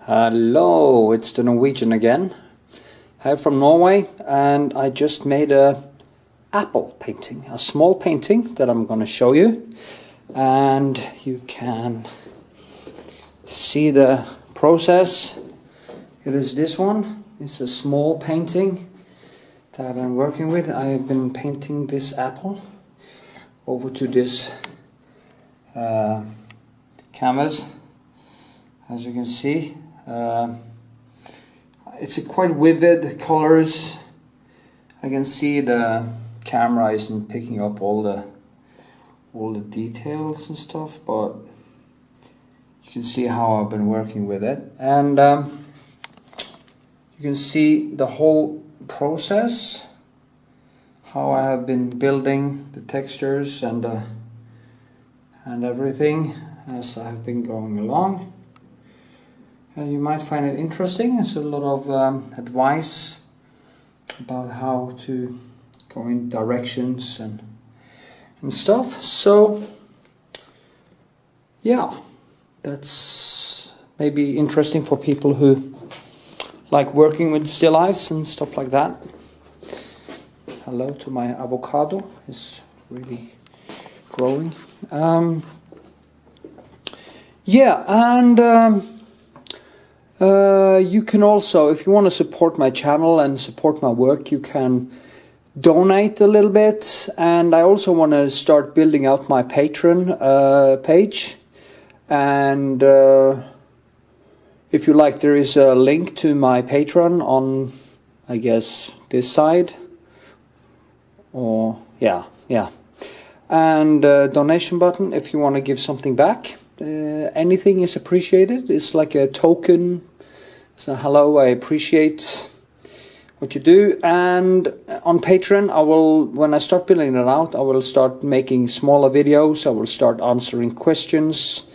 Hello, it's the Norwegian again. I'm from Norway and I just made a apple painting, a small painting that I'm going to show you, and you can see the process. It is this one. It's a small painting that I've been working with. I have been painting this apple over to this canvas, as you can see. It's a quite vivid colors. I can see the camera isn't picking up all the details and stuff, but you can see how I've been working with it, and you can see the whole process, how I have been building the textures and everything as I have been going along. You might find it interesting. There's a lot of advice about how to go in directions and stuff. So yeah, that's maybe interesting for people who like working with still lifes and stuff like that. Hello to my avocado, it's really growing. Yeah, and you can also, if you want to support my channel and support my work, you can donate a little bit. And I also want to start building out my Patreon page. And if you like, there is a link to my Patreon on, I guess, this side. Or yeah. And donation button if you want to give something back. Anything is appreciated. It's like a token. So hello, I appreciate what you do. And on Patreon, I will, when I start building it out, I will start making smaller videos. I will start answering questions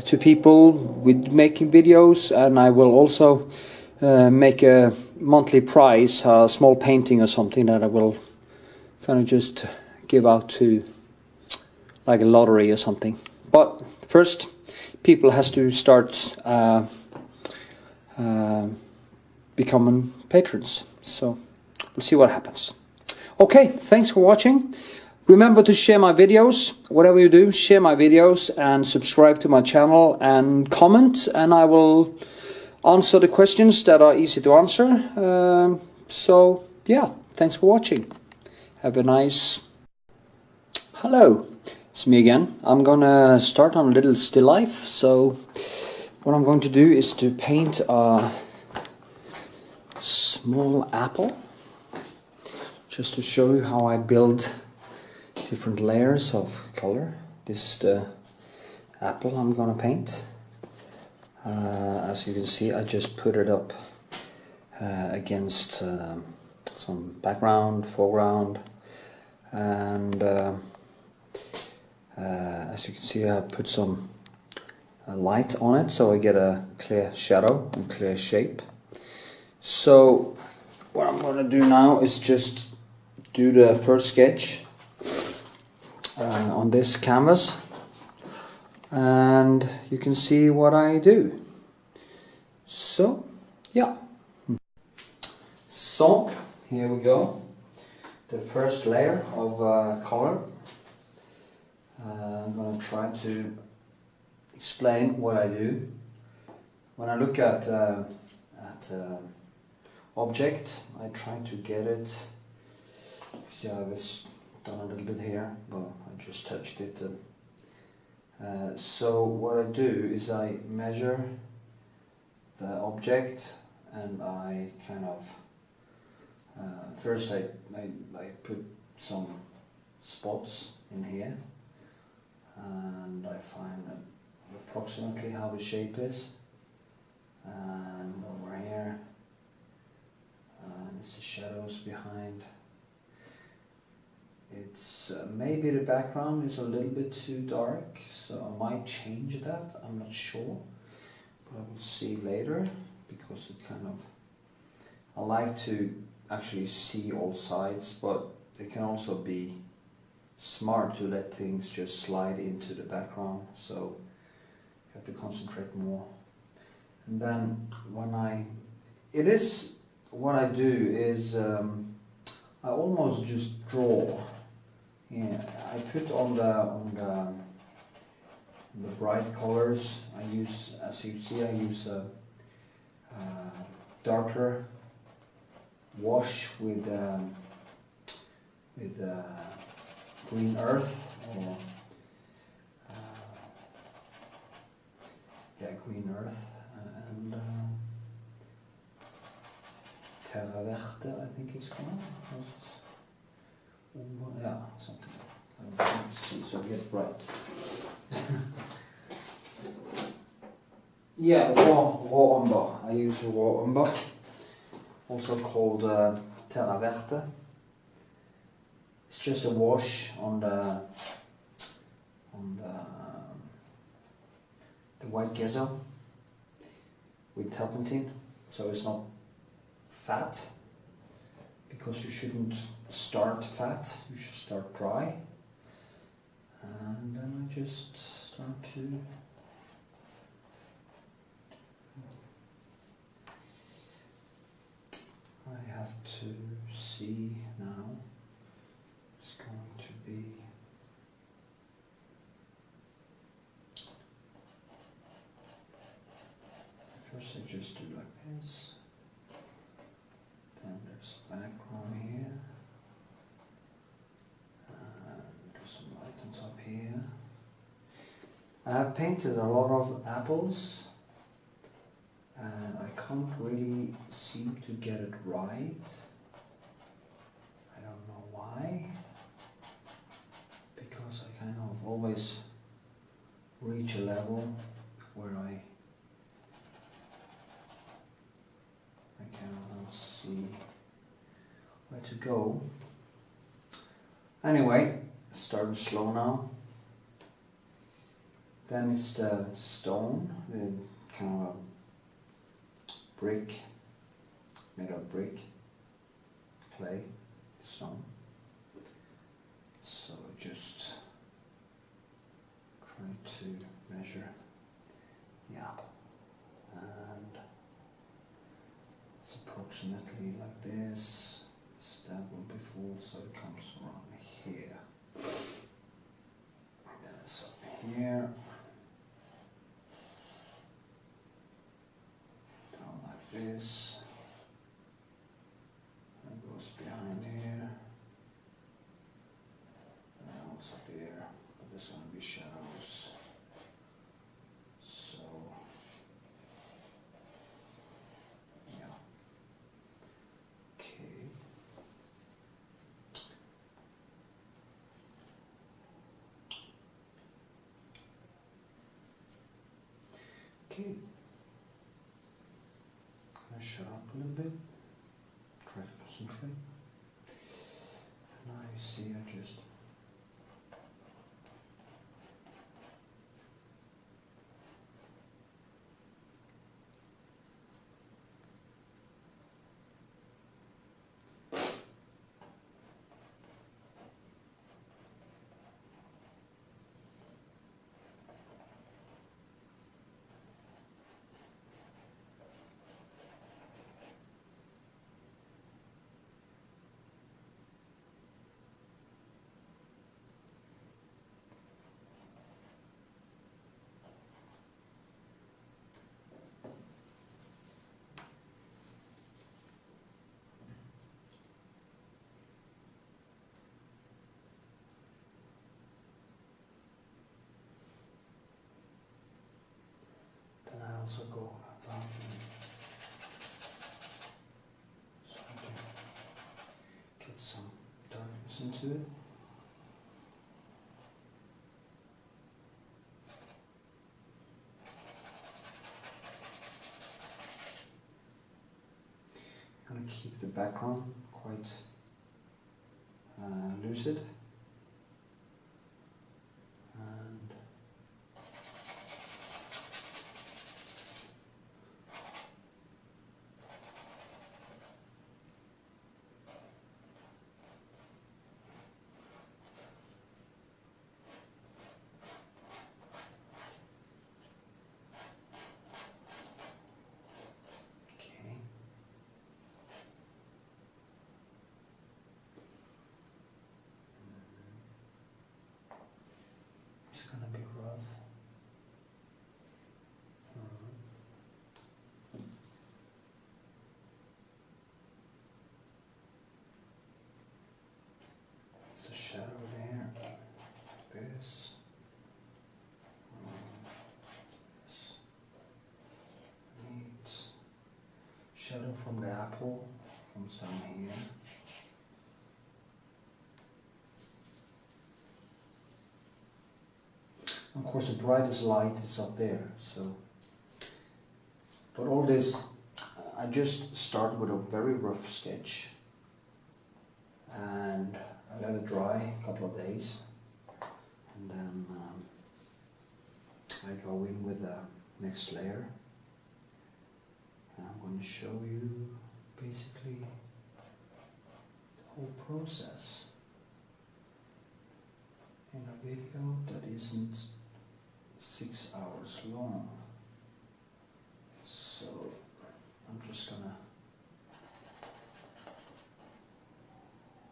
to people with making videos, and I will also make a monthly prize, a small painting or something that I will kind of just give out to, like a lottery or something. But first, people has to start becoming patrons. So we'll see what happens. Okay, thanks for watching. Remember to share my videos. Whatever you do, share my videos and subscribe to my channel and comment, and I will answer the questions that are easy to answer. So yeah, thanks for watching. Have a nice... Hello. It's me again. I'm gonna start on a little still life. So what I'm going to do is to paint a small apple, just to show you how I build different layers of color. This is the apple I'm gonna paint. As you can see, I just put it up against some background, foreground, and as you can see, I put some light on it so I get a clear shadow and clear shape. So what I'm going to do now is just do the first sketch on this canvas, and you can see what I do. So yeah, so here we go, the first layer of color. I'm going to try to explain what I do. When I look at object, I try to get it. See, I was done a little bit here, but I just touched it. So what I do is I measure the object, and I kind of first I put some spots in here, and I find approximately how the shape is, and over here, and it's the shadows behind. It's maybe the background is a little bit too dark, so I might change that, I'm not sure, but I will see later, because it kind of, I like to actually see all sides, but it can also be smart to let things just slide into the background, so you have to concentrate more. And then what I do is I almost just draw. Yeah, I put on the bright colors. I use, as you see, I use a darker wash with green earth, or green earth, and terra verte, I think it's called. Yeah, something. Let's see, so we get bright. Yeah, raw umber. I use raw umber, also called terra verte. It's just a wash on the white gesso with turpentine, so it's not fat, because you shouldn't start fat, you should start dry. And then I just start to I have to see now. It's going to be first I just do like this. Then there's a background here. And there's some items up here. I have painted a lot of apples. And I can't really seem to get it right. I don't know why. Because I kind of always reach a level where I cannot see where to go. Anyway, starting slow now. Then it's the stone, the kind of a brick, made of brick, clay, stone. So just try to measure the apple, and it's approximately like this. That will be full, so it comes around here. Then it's up here. This, and goes behind here, and also there, but there's going to be shadows, so yeah, okay. Okay. Shut up a little bit, try to concentrate. Now you see I just also go around so I can get some darkness into it. I'm going to keep the background quite lucid. shadow from the apple comes down here. Of course, the brightest light is up there. So, but all this, I just start with a very rough sketch, and I let it dry a couple of days, and then I go in with the next layer. And I'm going to show you basically the whole process in a video that isn't 6 hours long. So I'm just gonna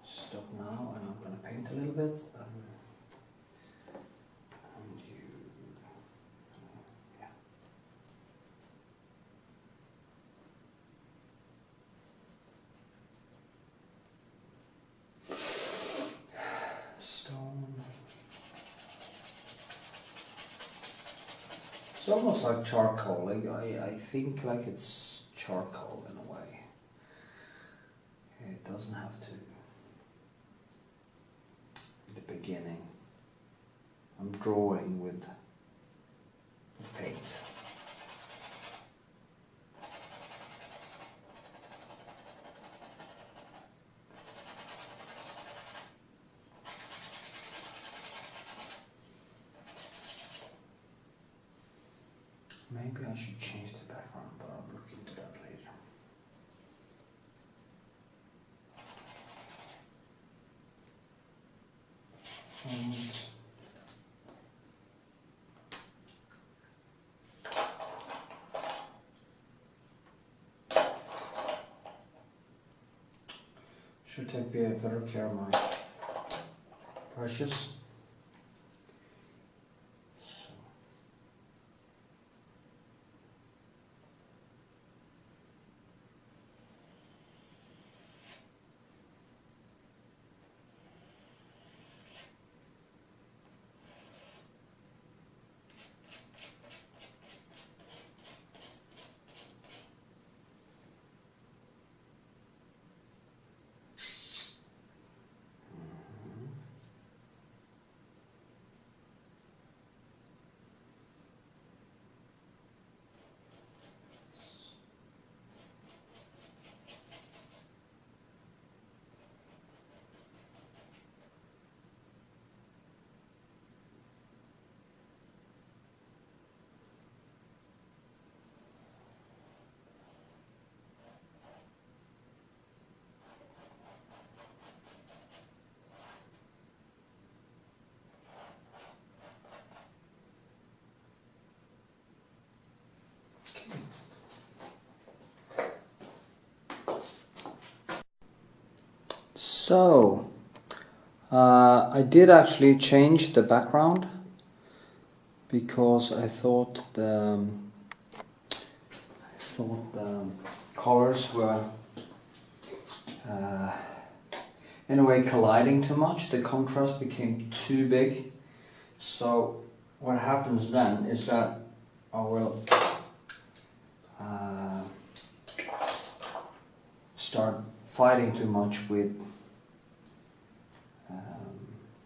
stop now, and I'm gonna paint a little bit. And you, yeah. Stone. It's almost like charcoal. Like I think like it's charcoal in a way. It doesn't have to. In the beginning, I'm drawing with paint. Maybe I should change the background, but I'll look into that later. Should take better care of my brushes. So, I did actually change the background because I thought the colors were in a way colliding too much. The contrast became too big. So what happens then is that I will start fighting too much with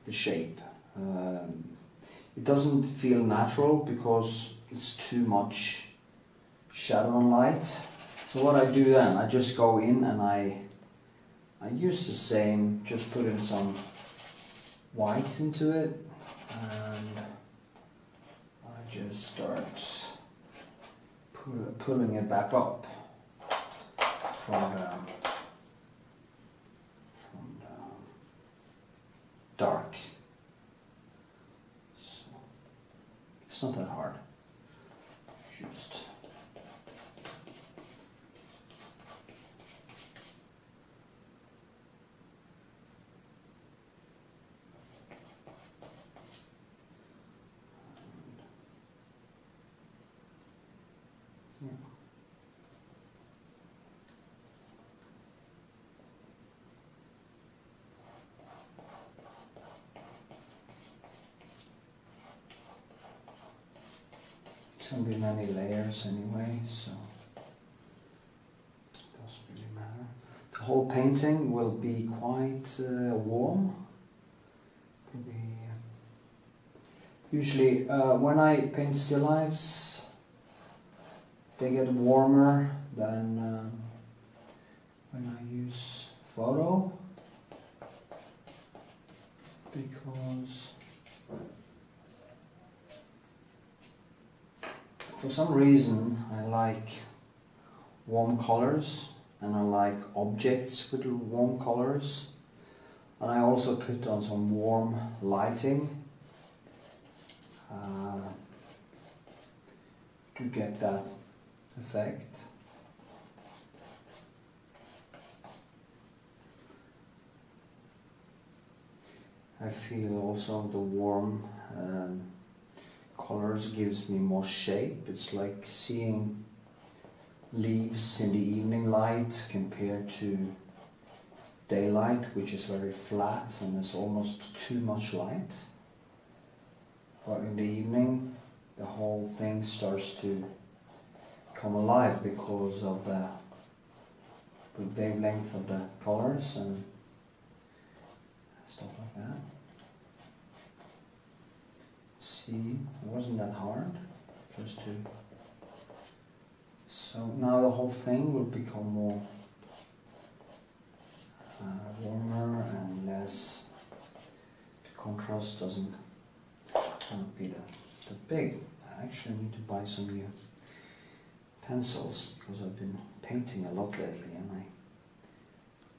the shape. It doesn't feel natural because it's too much shadow and light. So what I do then, I just go in and I use the same, just put in some white into it, and I just start pulling it back up from the dark. So it's not that hard. Just yeah. It's going to be many layers anyway, so whole painting will be quite warm. Usually when I paint still lifes, they get warmer than when I use photo, because for some reason I like warm colors, and I like objects with warm colors, and I also put on some warm lighting to get that effect. I feel also the warm colors gives me more shape. It's like seeing leaves in the evening light compared to daylight, which is very flat and is almost too much light. But in the evening, the whole thing starts to come alive because of the wavelength of the colors and stuff like that. See, it wasn't that hard, just to... So now the whole thing will become more warmer and less, the contrast doesn't be that big. I actually need to buy some new pencils because I've been painting a lot lately and I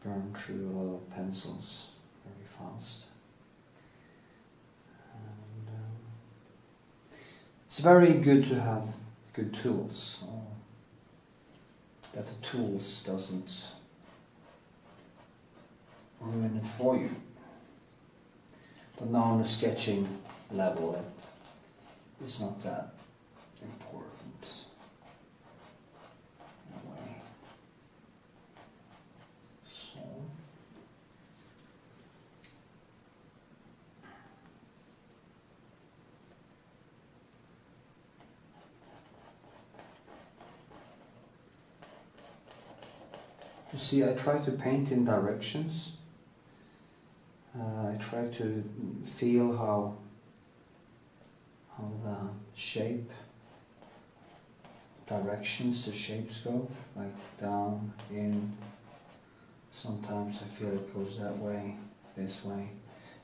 burn through a lot of pencils very fast. And it's very good to have good tools, that the tools doesn't ruin it for you. But now on the sketching level, it's not that important in a way. So you see, I try to paint in directions. I try to feel how the shape, directions the shapes go, like down, in. Sometimes I feel it goes that way, this way.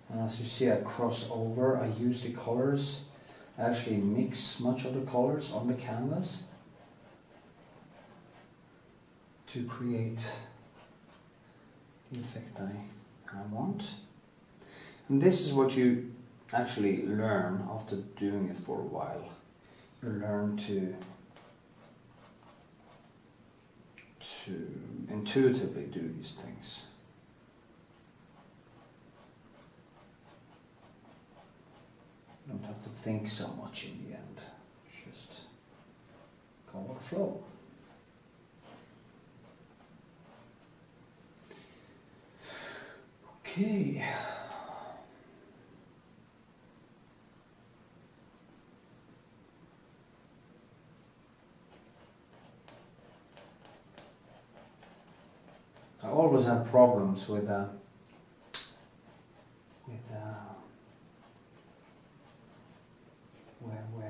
And as you see, I cross over, I use the colors, I actually mix much of the colors on the canvas to create the effect I want. And this is what you actually learn after doing it for a while. You learn to intuitively do these things. You don't have to think so much in the end. Just go with the flow. Okay. I always have problems with where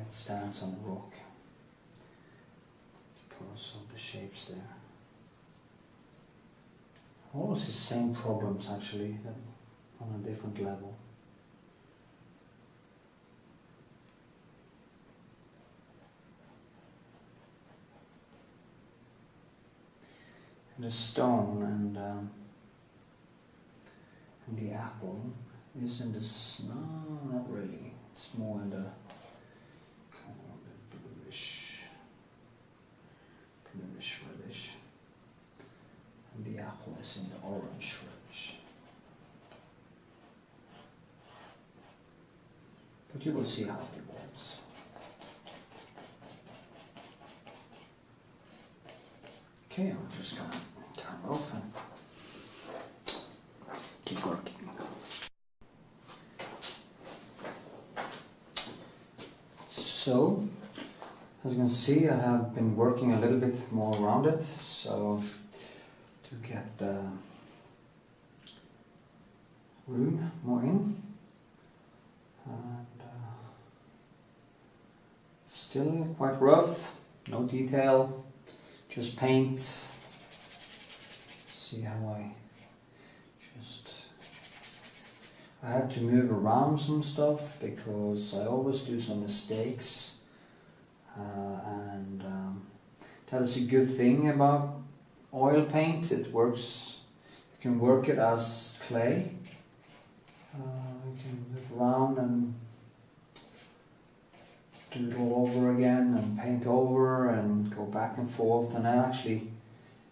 it stands on the rock because of the shapes there. Always the same problems actually, on a different level. The stone and the apple is in this, no, not really, it's more in the kind of the bluish reddish, and the apple is in the orange reddish. But you will see how it evolves. Okay, I'm just gonna turn it off and keep working. So, as you can see, I have been working a little bit more around it. So, get the room more in, and still quite rough, no detail, just paint. See how I had to move around some stuff because I always do some mistakes, and that is a good thing about oil paint. It works, you can work it as clay. You can move around and do it all over again and paint over and go back and forth, and then actually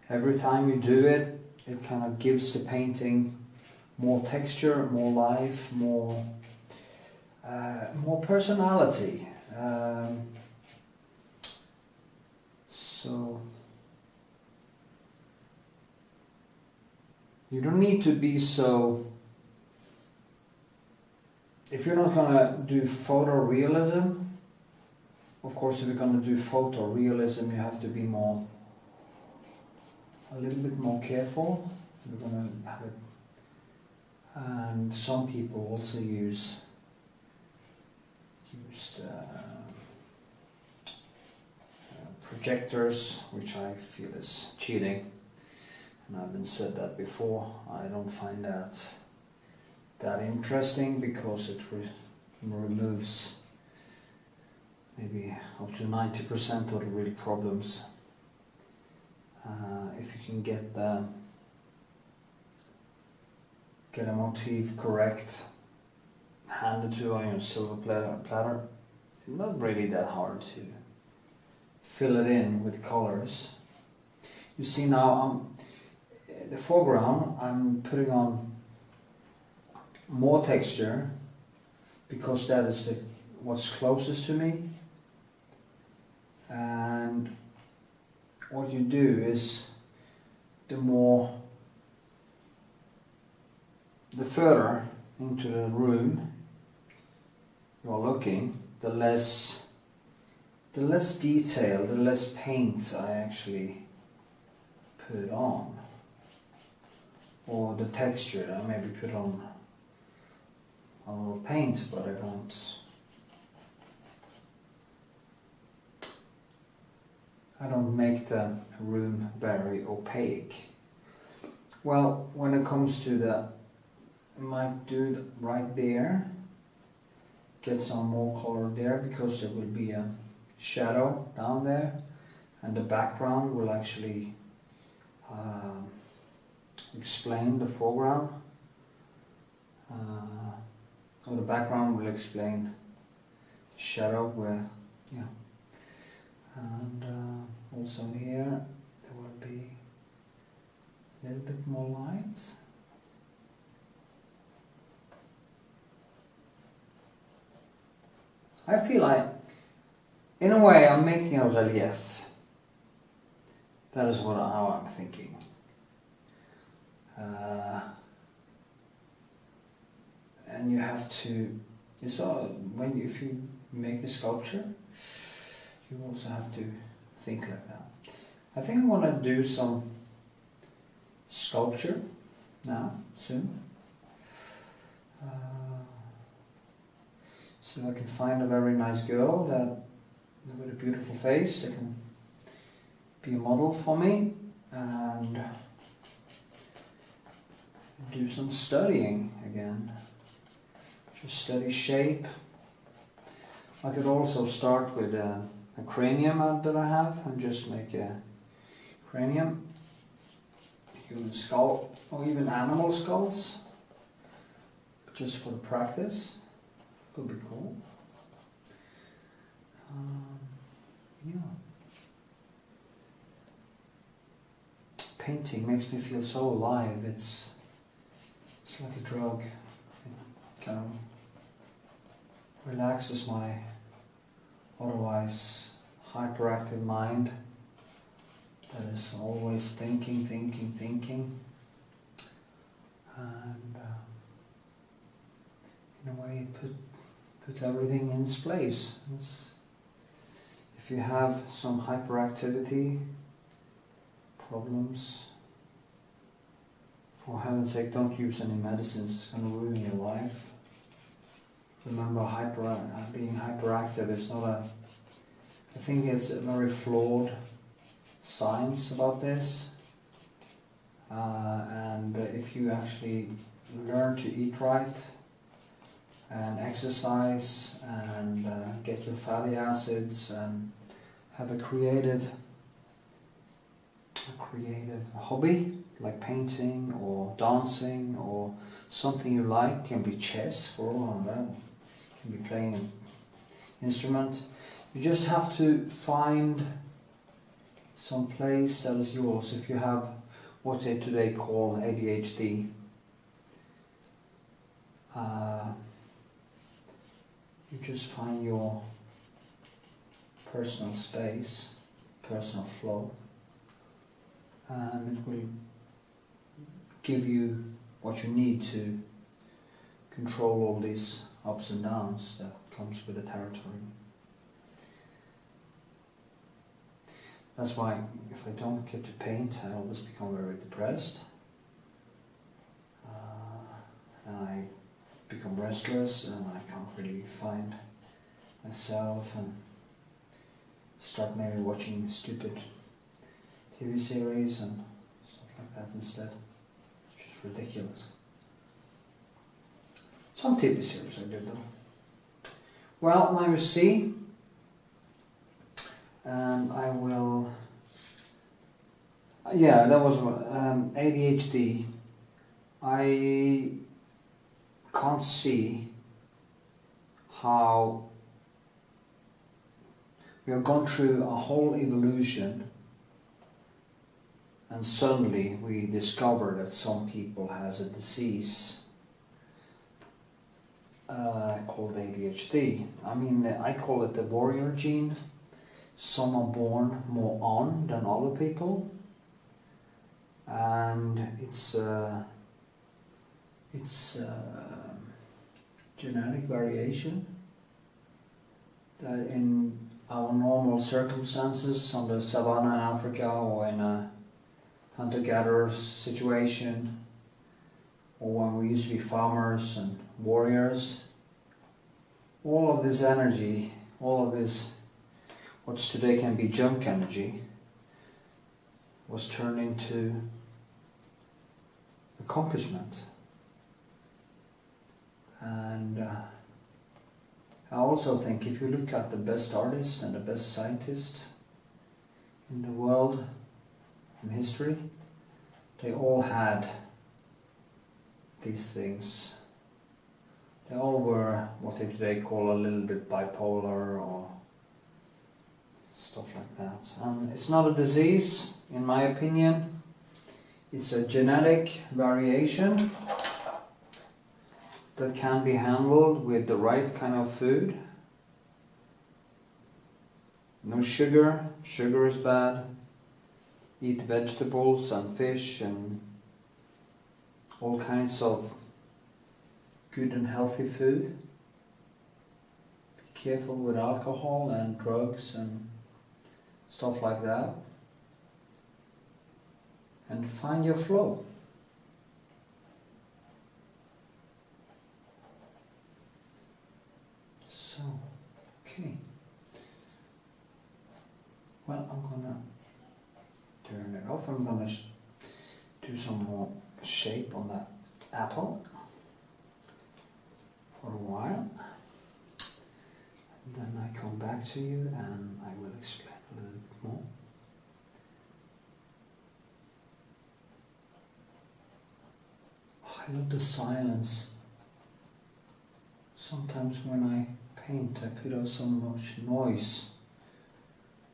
every time you do it, it kind of gives the painting more texture, more life, more personality. So you don't need to be so. If you're not gonna do photorealism, of course, if you're gonna do photorealism, you have to be a little bit more careful. You're gonna have it. And some people also use projectors, which I feel is cheating, and I've been said that before. I don't find that interesting because it removes maybe up to 90% of the real problems. If you can get a motif correct, handed to you on your silver platter, it's not really that hard to fill it in with colors. You see now, the foreground, I'm putting on more texture because that is what's closest to me. And what you do is, the further into the room you're looking, the less detail, the less paint I actually put on, or the texture. I maybe put on a little paint, but I don't make the room very opaque. Well, when it comes to I might do it right there, get some more color there, because there will be a shadow down there, and the background will actually explain the foreground, or the background will explain the shadow where, yeah. And also here there will be a little bit more lights. I feel like, in a way, I'm making a relief. That is how I'm thinking. And you have to, if you make a sculpture, you also have to think like that. I think I want to do some sculpture now, soon. So I can find a very nice girl with a beautiful face that can be a model for me, and do some studying again. Just study shape. I could also start with a cranium that I have and just make a cranium, human skull, or even animal skulls, just for the practice. Could be cool. Yeah. Painting makes me feel so alive. It's like a drug. It kind of relaxes my otherwise hyperactive mind that is always thinking, and in a way put everything in its place. If you have some hyperactivity problems, For heaven's sake, don't use any medicines, it's going to ruin your life. Remember, being hyperactive is not I think it's a very flawed science about this. And if you actually learn to eat right and exercise and get your fatty acids and have a creative hobby like painting or dancing or something you like, can be chess for all of that, can be playing an instrument. You just have to find some place that is yours. If you have what they today call ADHD, you just find your personal space, personal flow, and it will give you what you need to control all these ups and downs that comes with the territory. That's why if I don't get to paint, I always become very depressed, and I become restless, and I can't really find myself, and start maybe watching stupid TV series and stuff like that instead. It's just ridiculous. Some TV series are good though. Well, now you see, and I will, yeah, that was ADHD. I can't see how we have gone through a whole evolution and suddenly we discover that some people has a disease called ADHD. I mean, I call it the warrior gene. Some are born more on than other people, and it's genetic variation that in our normal circumstances on the savannah in Africa or in a hunter-gatherer situation, or when we used to be farmers and warriors, all of this energy, all of this, what's today can be junk energy, was turned into accomplishment. And I also think if you look at the best artists and the best scientists in the world, in history, they all had these things. They all were what they today call a little bit bipolar or stuff like that. And it's not a disease, in my opinion. It's a genetic variation that can be handled with the right kind of food. No sugar, sugar is bad. Eat vegetables and fish and all kinds of good and healthy food. Be careful with alcohol and drugs and stuff like that. And find your flow. So, okay. Well, I'm gonna turn it off. I'm gonna do some more shape on that apple for a while. And then I come back to you and I will explain a little bit more. I love the silence. Sometimes when I paint, I put out so much noise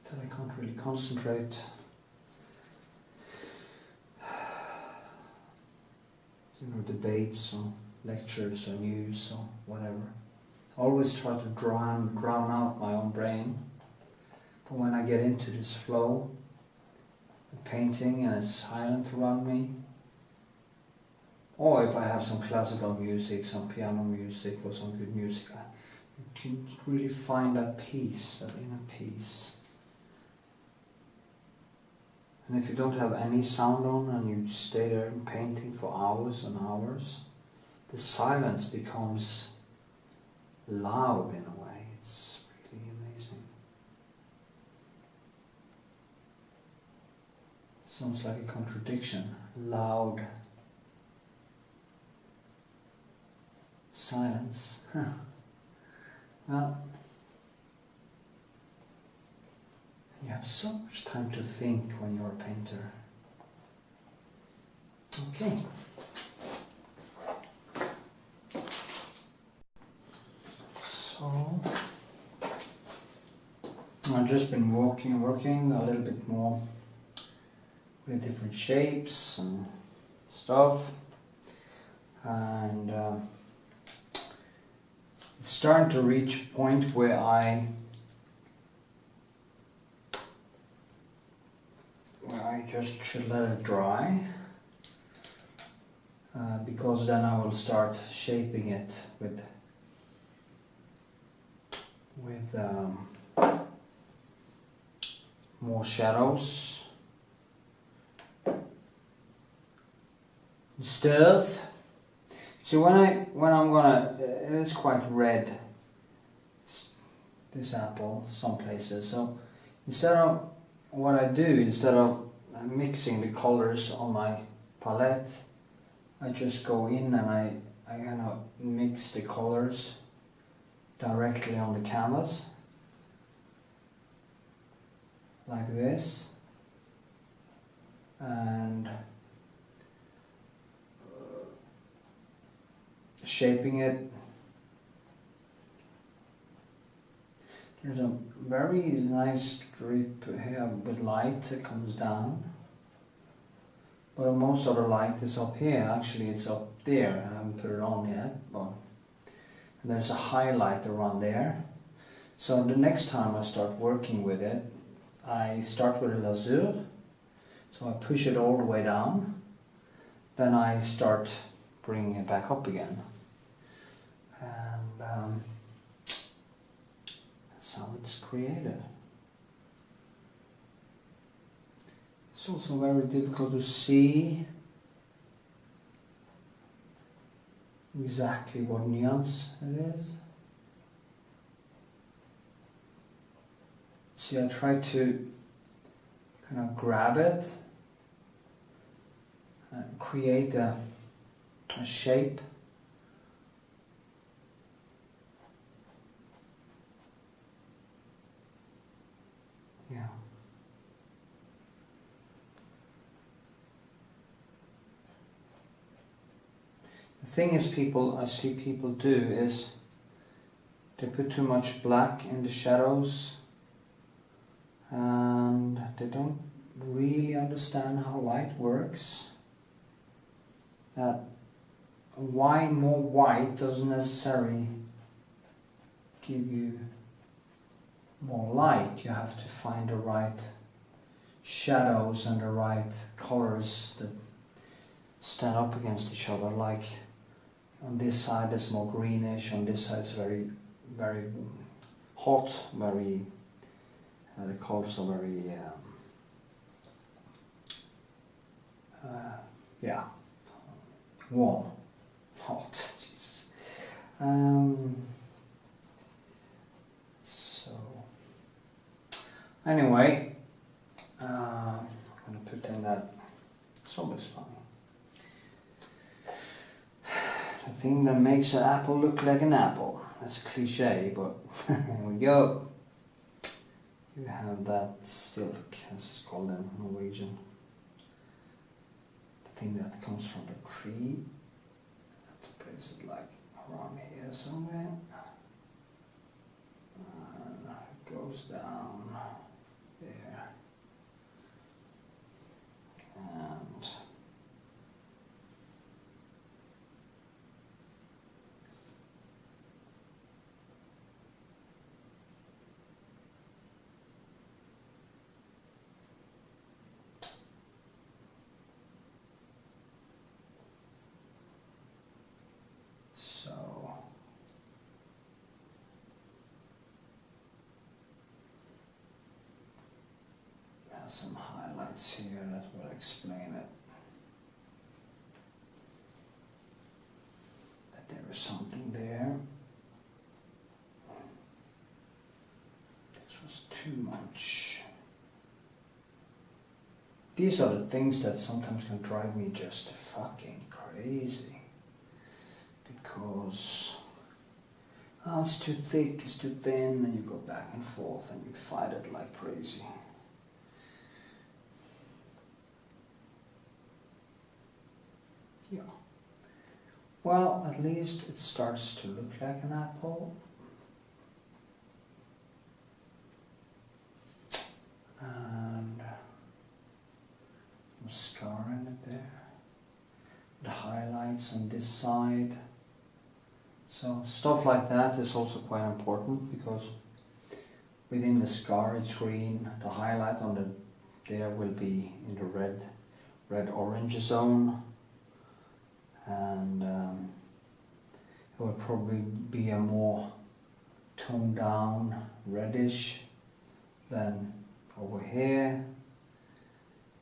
that I can't really concentrate. Debates or lectures or news or whatever. I always try to drown out my own brain. But when I get into this flow, the painting and it's silent around me, or if I have some classical music, some piano music or some good music, I can really find that peace, that inner peace. And if you don't have any sound on and you stay there painting for hours and hours, the silence becomes loud in a way. It's really amazing. Sounds like a contradiction. Loud silence. Well, you have so much time to think when you're a painter. Okay. So I've just been working a little bit more with different shapes and stuff, and it's starting to reach a point where I just should let it dry, because then I will start shaping it with more shadows and stuff. So when I'm gonna, it's quite red, this apple, some places. So instead of mixing the colors on my palette, I just go in and I kind of mix the colors directly on the canvas, like this, and shaping it. There's a very nice strip here with light that comes down, but most of the light is up here. Actually it's up there, I haven't put it on yet, but there's a highlight around there. So the next time I start working with it, I start with a lasur, so I push it all the way down, then I start bringing it back up again, and that's how it's created. It's also very difficult to see exactly what nuance it is. See, I try to kind of grab it and create a shape. Yeah. The thing is, I see people do is they put too much black in the shadows and they don't really understand how light works. That more white doesn't necessarily give you more light. You have to find the right shadows and the right colors that stand up against each other. Like on this side it's more greenish, on this side it's very, very hot, very the colors are very yeah, warm, hot, Jesus. So anyway, I'm going to put in that, it's always funny, the thing that makes an apple look like an apple. That's a cliche, but here we go. You have that stilk, as it's called in Norwegian. The thing that comes from the tree. I have to place it like around here somewhere. And it goes down there. And some highlight highlights here that will explain it. That there is something there. This was too much. These are the things that sometimes can drive me just fucking crazy. Because oh, it's too thick, it's too thin, and you go back and forth and you fight it like crazy. Yeah. Well, at least it starts to look like an apple. And some scar in it there. The highlights on this side. So stuff like that is also quite important, because within the scar it's green, the highlight on the there will be in the red orange zone, and it will probably be a more toned down reddish than over here.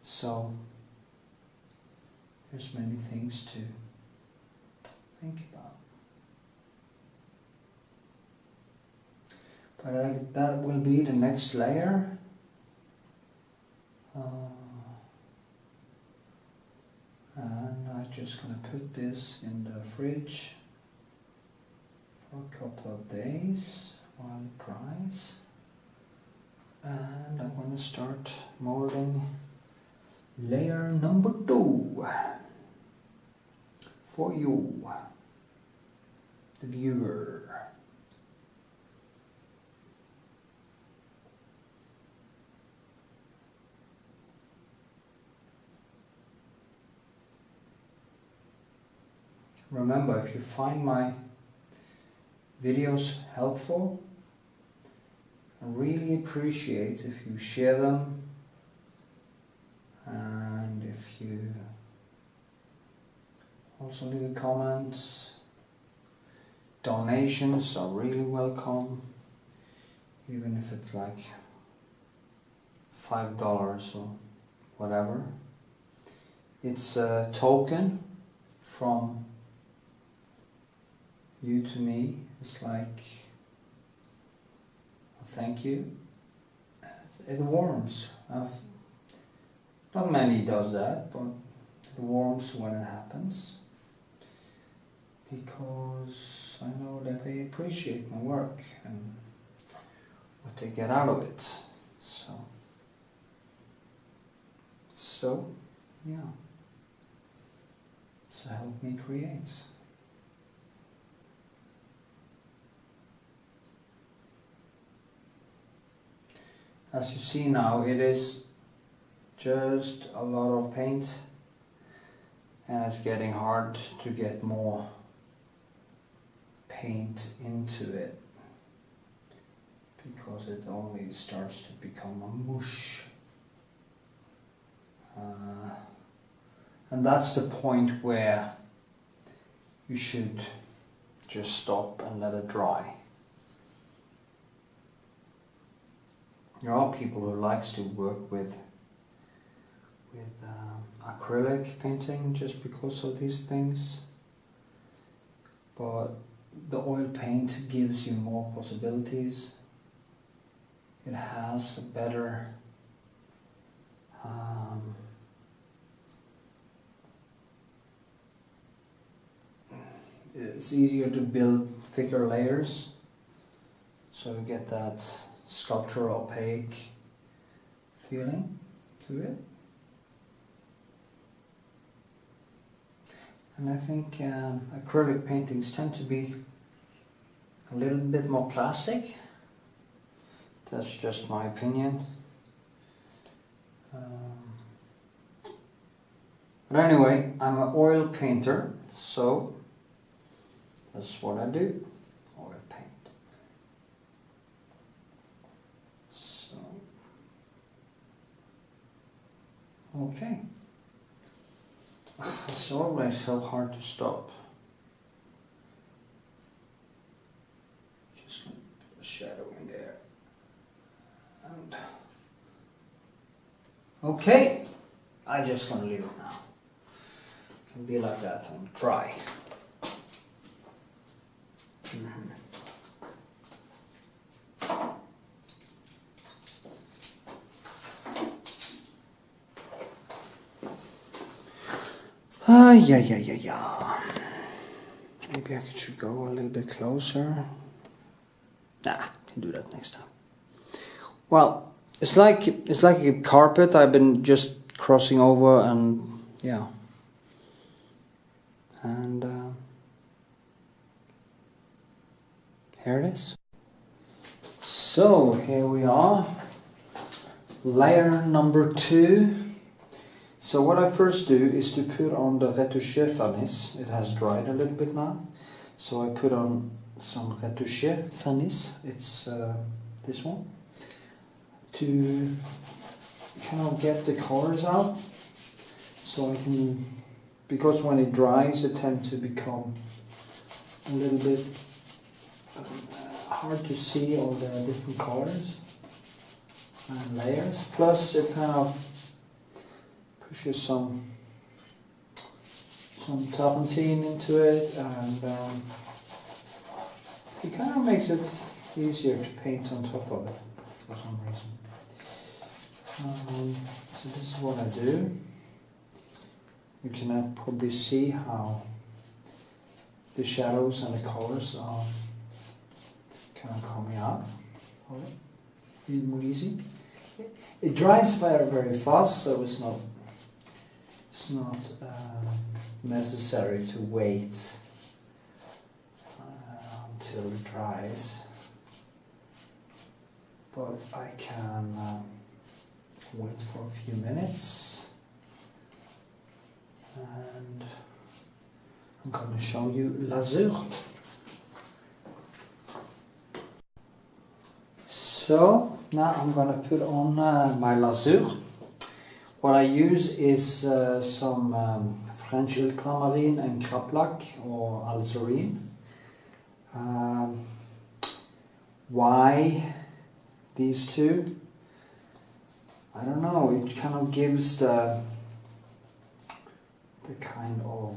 So there's many things to think about. But that will be the next layer. And I'm just going to put this in the fridge for a couple of days while it dries. And I'm going to start molding layer number 2 for you, the viewer. Remember, if you find my videos helpful, I really appreciate if you share them, and if you also leave comments. Donations are really welcome, even if it's like $5 or whatever. It's a token from you to me. It's like a thank you. It warms. Not many does that, but it warms when it happens, because I know that they appreciate my work and what they get out of it. So yeah. So help me create. As you see now, it is just a lot of paint, and it's getting hard to get more paint into it, because it only starts to become a mush. And that's the point where you should just stop and let it dry. There are people who likes to work with acrylic painting just because of these things, but the oil paint gives you more possibilities. It has a better it's easier to build thicker layers, so you get that sculptural opaque feeling to it. And I think acrylic paintings tend to be a little bit more plastic. That's just my opinion. But anyway, I'm an oil painter, so that's what I do. Oil paint. So, okay. It's always so hard to stop. Just gonna put a shadow in there. And Okay, I'm just gonna leave it now. It can be like that and dry. Yeah. Maybe I should go a little bit closer. Nah, can do that next time. Well, it's like a carpet I've been just crossing over, and yeah. And here it is. So here we are, layer number 2. So what I first do is to put on the retouché vernis. It has dried a little bit now. So I put on some retouché vernis. It's this one. To kind of get the colors out. So I can, because when it dries it tends to become a little bit hard to see all the different colors and layers. Plus it kind of pushes some turpentine into it, and it kind of makes it easier to paint on top of it for some reason. So this is what I do. You can probably see how the shadows and the colors are kind of coming out of it. Even more easy. It dries very fast, so it's not necessary to wait until it dries, but I can wait for a few minutes, and I'm going to show you lasure. So now I'm going to put on my lasure. What I use is some French ultramarine and craplac or alzarine. Why these two? I don't know, it kind of gives the kind of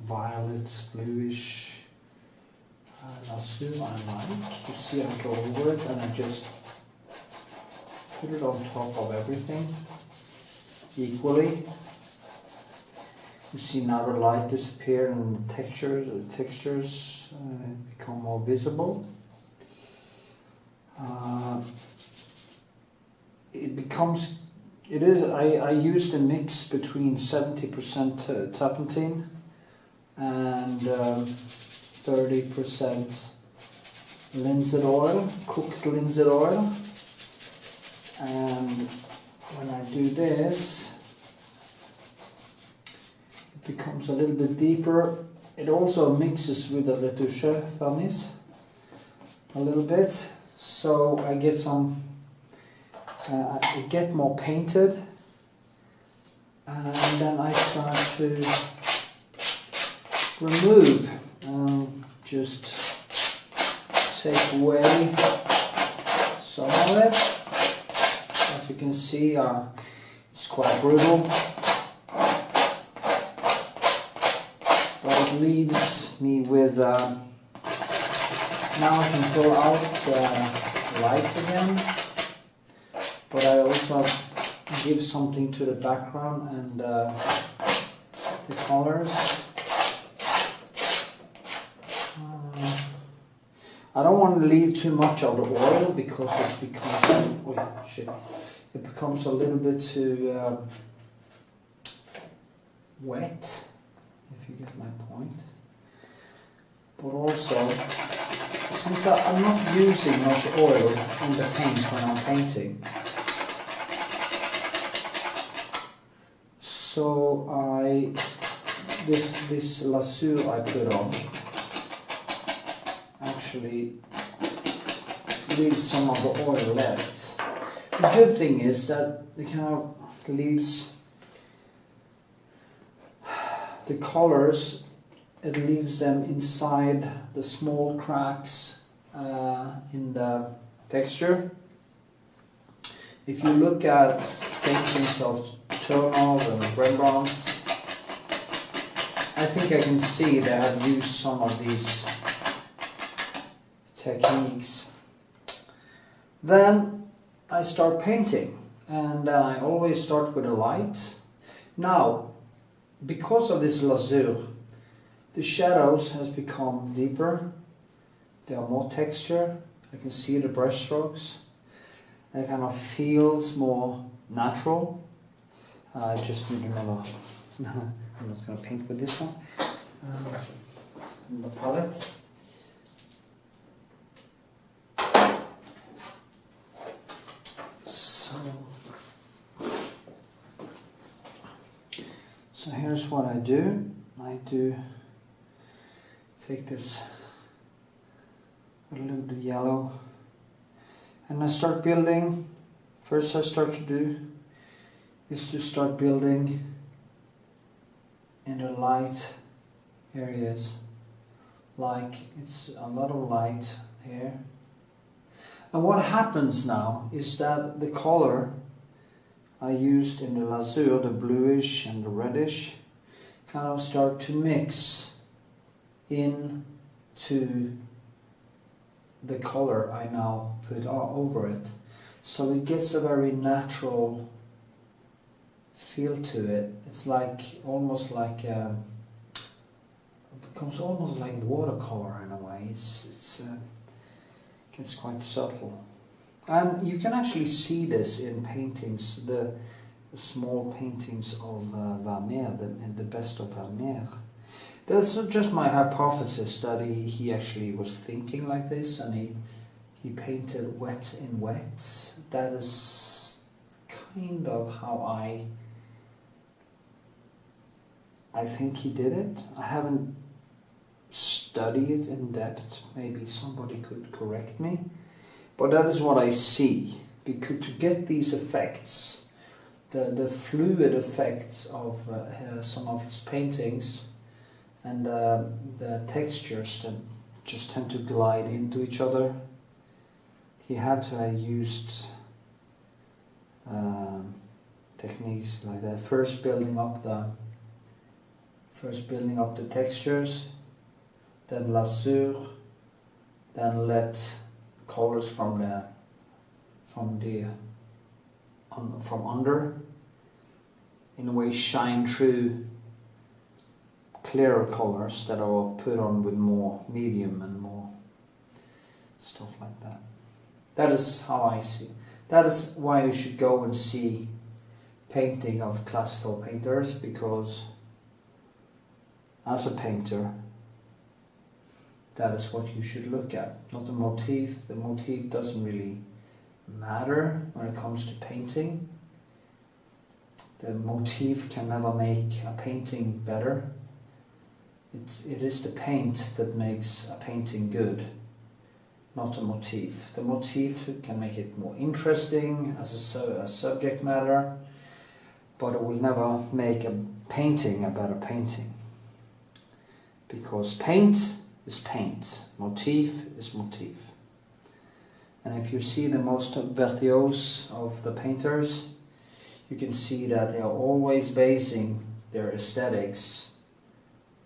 violet, bluish lasure I like. You see, I go over it and I just put it on top of everything equally. You see now the light disappear and the textures become more visible. I used a mix between 70% turpentine and 30% linseed oil, cooked linseed oil. And when I do this, it becomes a little bit deeper. It also mixes with the retouché vernis a little bit, so I get some. I get more painted, and then I start to remove and just take away some of it. As you can see, it's quite brutal, but it leaves me with, now I can pull out the light again, but I also give something to the background and the colors. I don't want to leave too much of the oil because it becomes a little bit too wet, if you get my point. But also, since I'm not using much oil in the paint when I'm painting, so this lasure I put on actually leaves some of the oil left. The good thing is that it kind of leaves the colors, it leaves them inside the small cracks in the texture. If you look at paintings of Trough and Rembrandt, I think I can see they have used some of these techniques. Then I start painting, and I always start with a light. Now, because of this lasur, the shadows has become deeper, there are more texture, I can see the brush strokes, and it kind of feels more natural. I just need another, I'm not going to paint with this one, the palette. So here's what I do. I take this a little bit yellow and I start building. First I start to do is to start building in the light areas, like it's a lot of light here. And what happens now is that the color I used in the lasur, the bluish and the reddish, kind of start to mix into the color I now put over it. So it gets a very natural feel to it. It's like almost like it becomes almost like watercolor in a way. It's gets quite subtle. And you can actually see this in paintings, the small paintings of Vermeer, the best of Vermeer. That's just my hypothesis that he actually was thinking like this, and he painted wet in wet. That is kind of how I think he did it. I haven't studied it in depth. Maybe somebody could correct me. But that is what I see, because to get these effects, the fluid effects of some of his paintings, and the textures that just tend to glide into each other, he had to have used techniques like that. First building up the textures, then lasur, then let colors from under in a way shine through clearer colors that are put on with more medium and more stuff like that. That is how I see. That is why you should go and see painting of classical painters, because as a painter, that is what you should look at, not the motif. The motif doesn't really matter when it comes to painting. The motif can never make a painting better. It is the paint that makes a painting good, not the motif. The motif can make it more interesting as a subject matter, but it will never make a painting a better painting. Because paint is paint, motif is motif. And if you see the most virtuose of the painters, you can see that they are always basing their aesthetics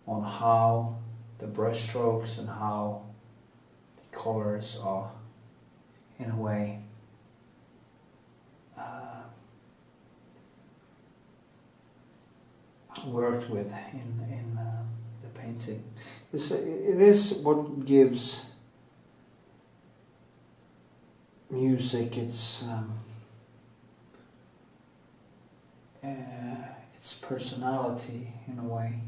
on how the brush strokes and how the colors are, in a way, worked with in the painting. It is what gives music its personality, in a way.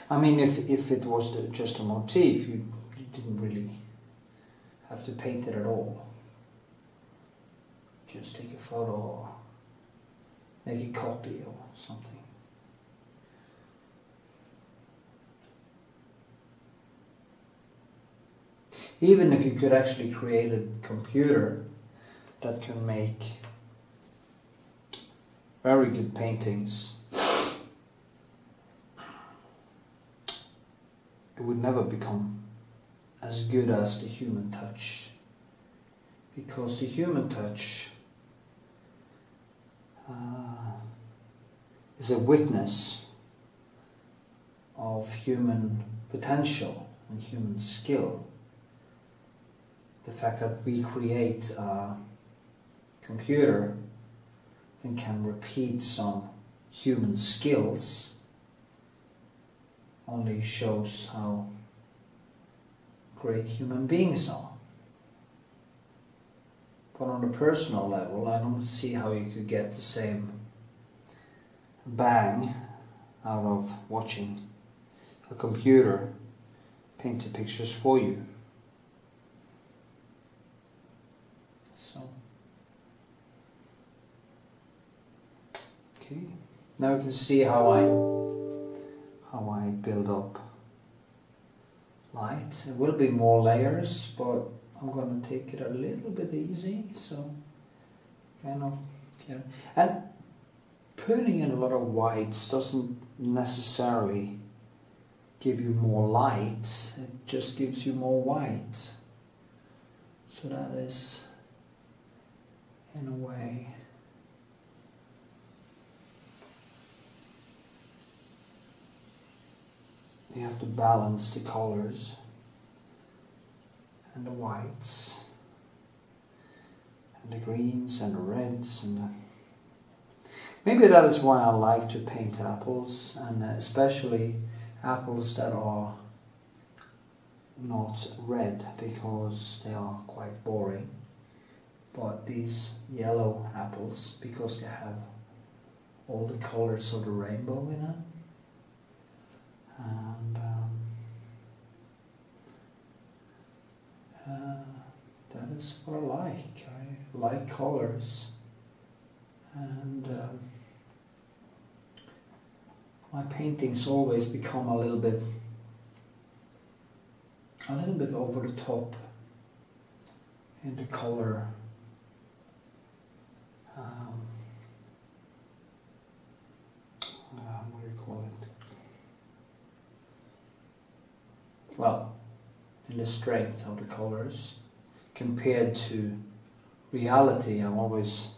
I mean, if it was just a motif, you didn't really have to paint it at all. Just take a photo or make a copy or something. Even if you could actually create a computer that can make very good paintings, it would never become as good as the human touch, because the human touch is a witness of human potential and human skill. The fact that we create a computer and can repeat some human skills only shows how great human beings are. But on a personal level, I don't see how you could get the same bang out of watching a computer paint the pictures for you. So, okay, now you can see how I build up light. It will be more layers, but I'm going to take it a little bit easy, so kind of, yeah. And putting in a lot of whites doesn't necessarily give you more light, it just gives you more white. So that is, in a way, you have to balance the colors and the whites and the greens and the reds and the... Maybe that is why I like to paint apples, and especially apples that are not red, because they are quite boring. But these yellow apples, because they have all the colors of the rainbow in them, and that is what I like. I like colors, and my paintings always become a little bit over the top in the color. What do you call it? Well, in the strength of the colors compared to reality. I always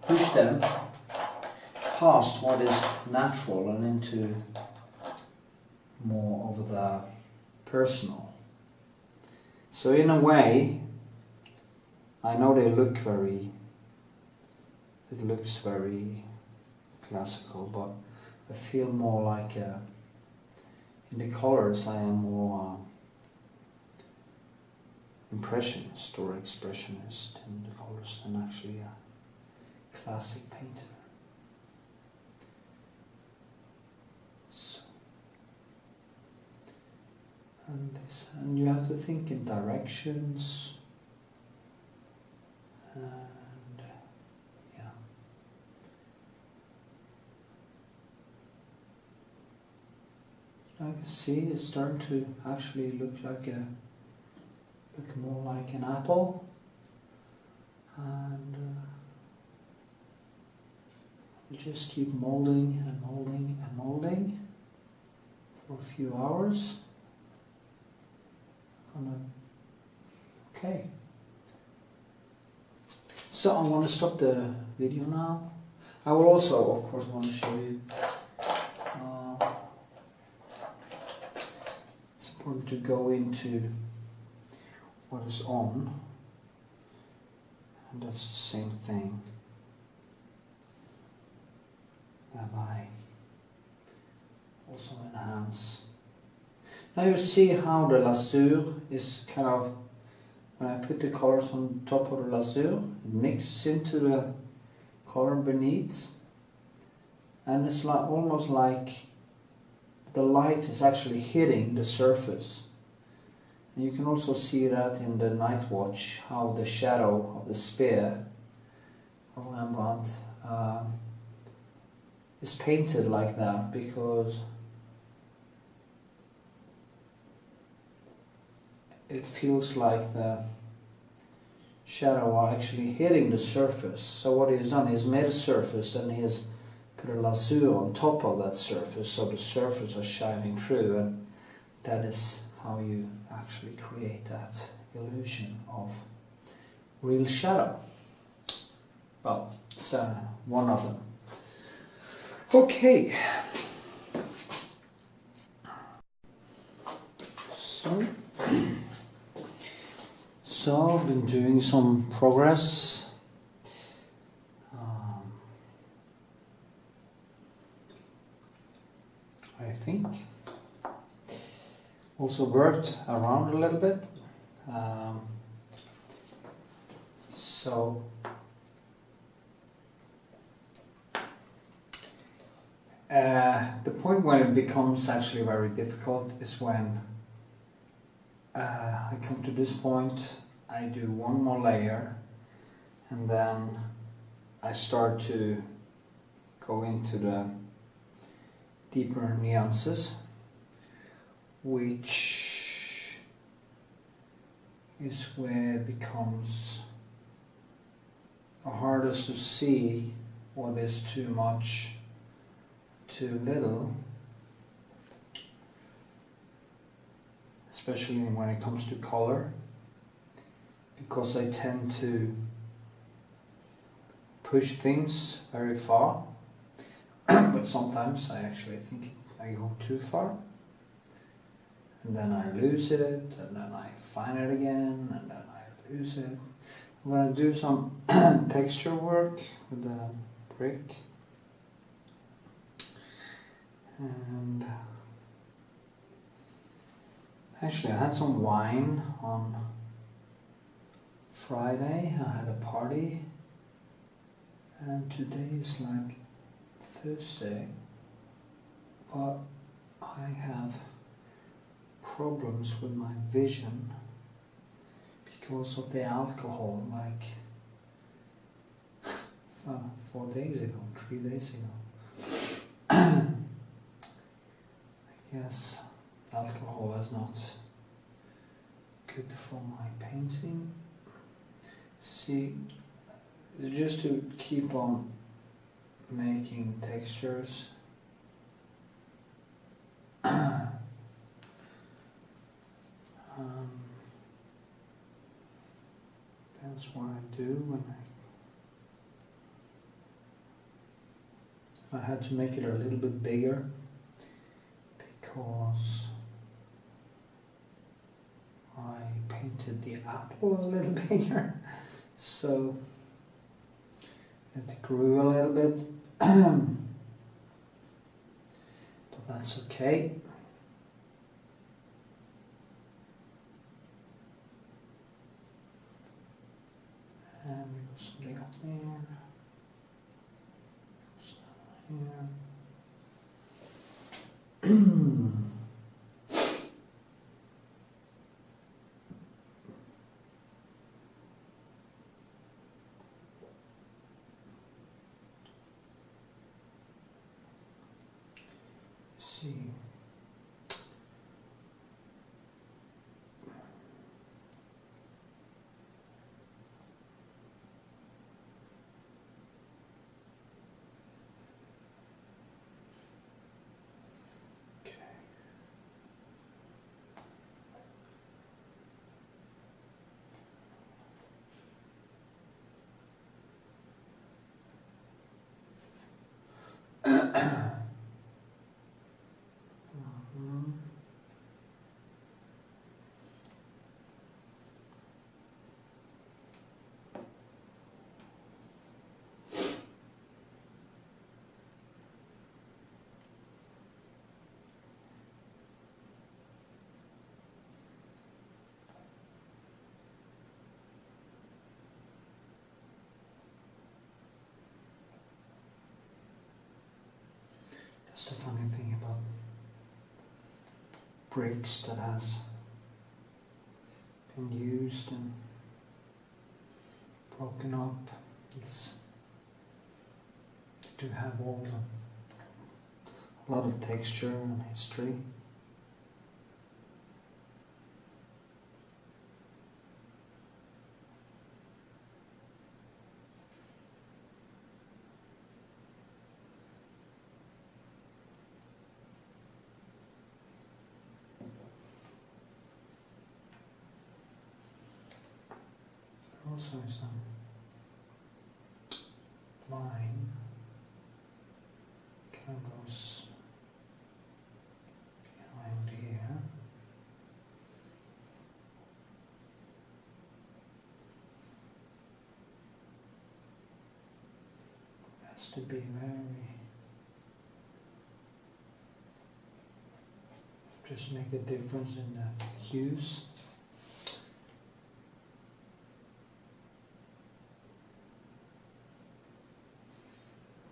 push them past what is natural and into more of the personal. So in a way, I know it looks very classical, but I feel more like in the colors I am more impressionist or expressionist in the colors than actually a classic painter. So, and you have to think in directions, and yeah. I can see it's starting to actually look more like an apple, and I'll just keep molding and molding and molding for a few hours. Okay. So I'm going to stop the video now. I will also, of course, want to show you. It's important to go into what is on, and that's the same thing that I also enhance. Now you see how the lasur is kind of, when I put the colors on top of the lasur, it mixes into the color beneath, and it's like almost like the light is actually hitting the surface. And you can also see that in the night watch, how the shadow of the spear of Rembrandt is painted like that, because it feels like the shadow are actually hitting the surface. So what he's done, he's made a surface and he has put a lasur on top of that surface, so the surface is shining through, and that is how you actually create that illusion of real shadow. Well, it's one of them. Okay. So I've been doing some progress. I think. Also worked around a little bit. So the point when it becomes actually very difficult is when I come to this point, I do one more layer, and then I start to go into the deeper nuances, which is where it becomes hardest to see what is too much, too little, especially when it comes to color, because I tend to push things very far, but sometimes I actually think I go too far, and then I lose it, and then I find it again, and then I lose it. I'm going to do some texture work with the brick, and actually I had some wine on Friday. I had a party, and today is like Thursday, but I have problems with my vision because of the alcohol, like 4 days ago, 3 days ago. I guess alcohol is not good for my painting. See, it's just to keep on making textures. That's what I do when I had to make it a little bit bigger because I painted the apple a little bigger, so it grew a little bit, but that's okay. And we got something up there, something here. See. That's the funny thing about bricks that has been used and broken up. It's to have a lot of texture and history. also some line kind of goes behind here. Has to be very, just make a difference in the hues.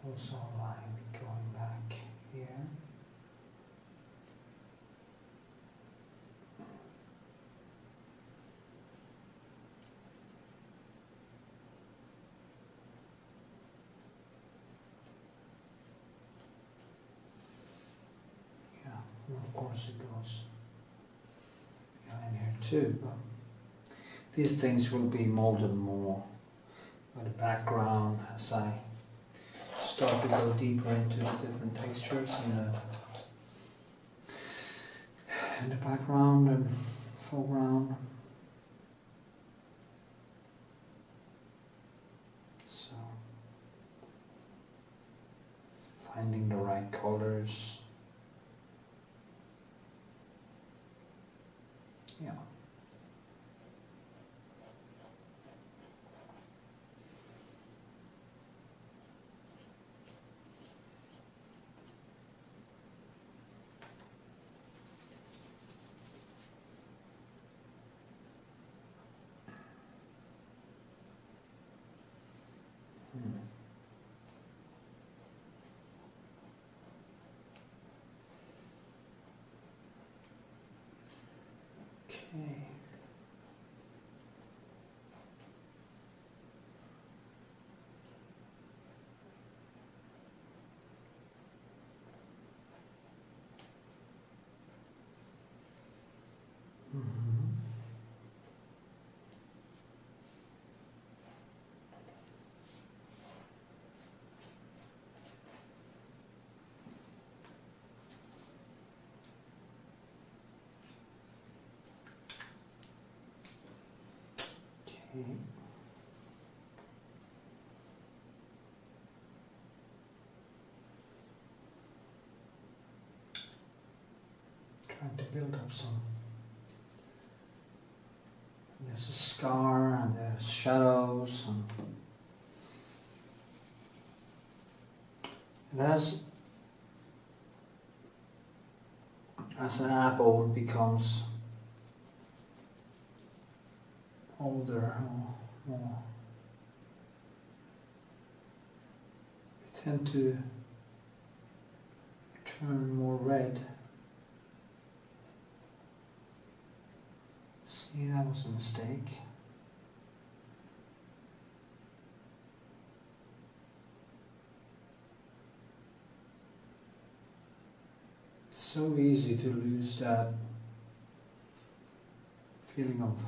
Also a line going back here. Yeah, and of course it goes behind here too, but these things will be molded more by the background as I start to go deeper into the different textures in the background and foreground. So finding the right colors. Yeah. Okay. Okay. Trying to build up some. There's a scar and there's shadows and as an apple becomes older or more, we tend to turn more red. See, that was a mistake. It's so easy to lose that feeling of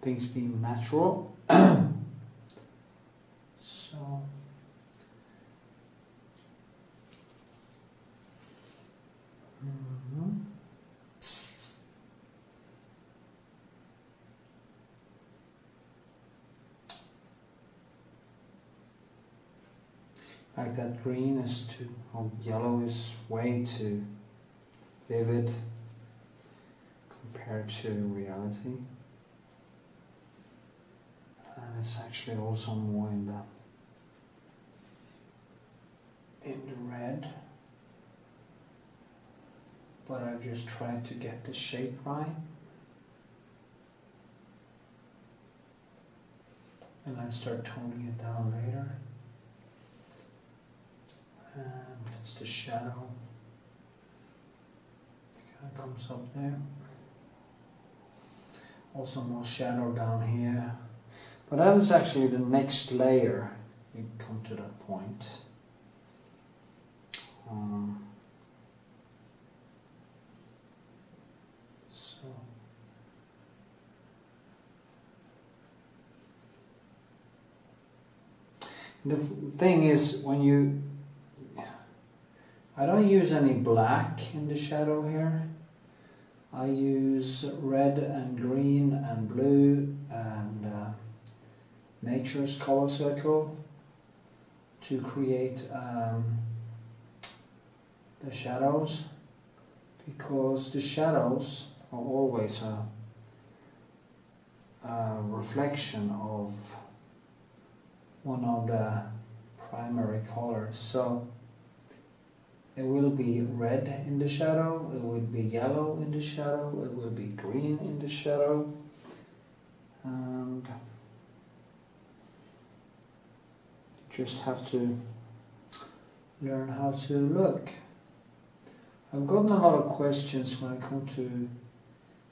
things being natural. So like that green is too, or yellow is way too vivid compared to reality. And it's actually also more in the red. But I've just tried to get the shape right. And I start toning it down later. And it's the shadow. It kind of comes up there. Also more shadow down here. But that is actually the next layer. We come to that point. So the thing is, when I don't use any black in the shadow here. I use red and green and blue and nature's color circle to create the shadows, because the shadows are always a reflection of one of the primary colors. So it will be red in the shadow, it will be yellow in the shadow, it will be green in the shadow, and you just have to learn how to look. I've gotten a lot of questions when it comes to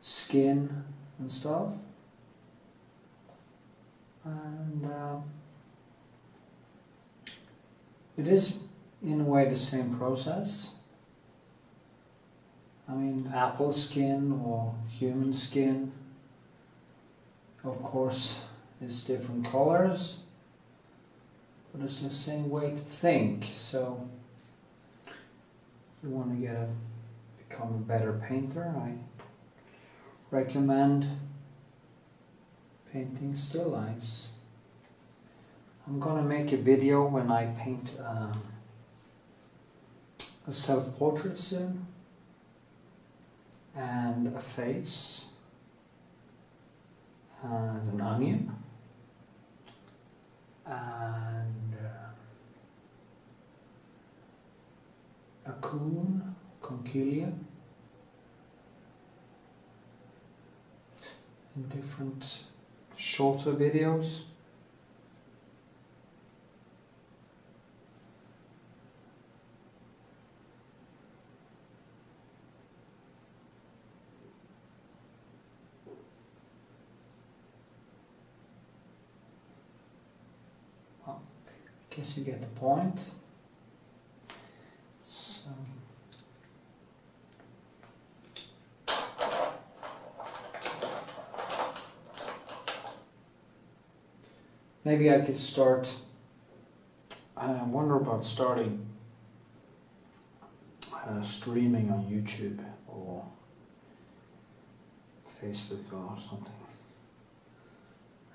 skin and stuff, and it is in a way the same process. I mean, apple skin or human skin, of course, it's different colors, but it's the same way to think. So you want to become a better painter, I recommend painting still lifes. I'm gonna make a video when I paint a self-portrait soon, and a face, and an onion, and a coon, conchilia, in different shorter videos. Well, I guess you get the point. So maybe I could start, I wonder about starting streaming on YouTube or Facebook or something,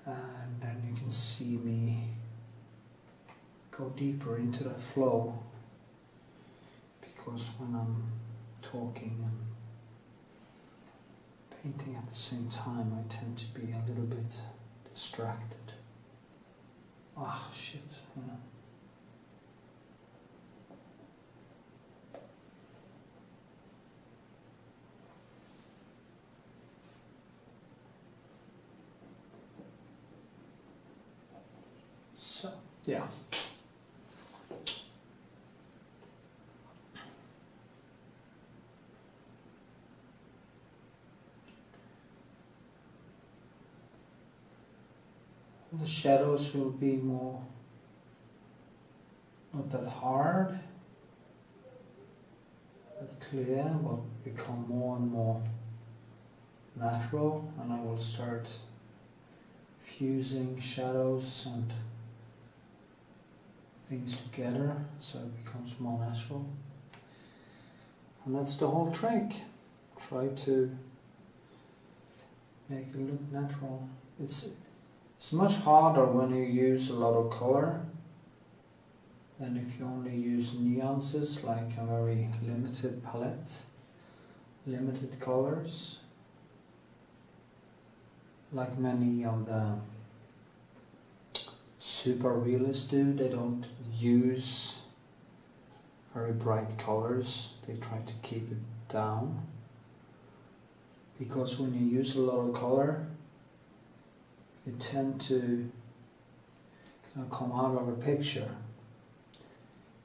and then you can see me go deeper into that flow, because when I'm talking and painting at the same time, I tend to be a little bit distracted. Ah, shit, you know. So, yeah. The shadows will be more, not that hard, that clear, but become more and more natural, and I will start fusing shadows and things together so it becomes more natural. And that's the whole trick. Try to make it look natural. It's much harder when you use a lot of color than if you only use nuances, like a very limited palette, limited colors. Like many of the super realists do, they don't use very bright colors, they try to keep it down. Because when you use a lot of color, you tend to kind of come out of a picture.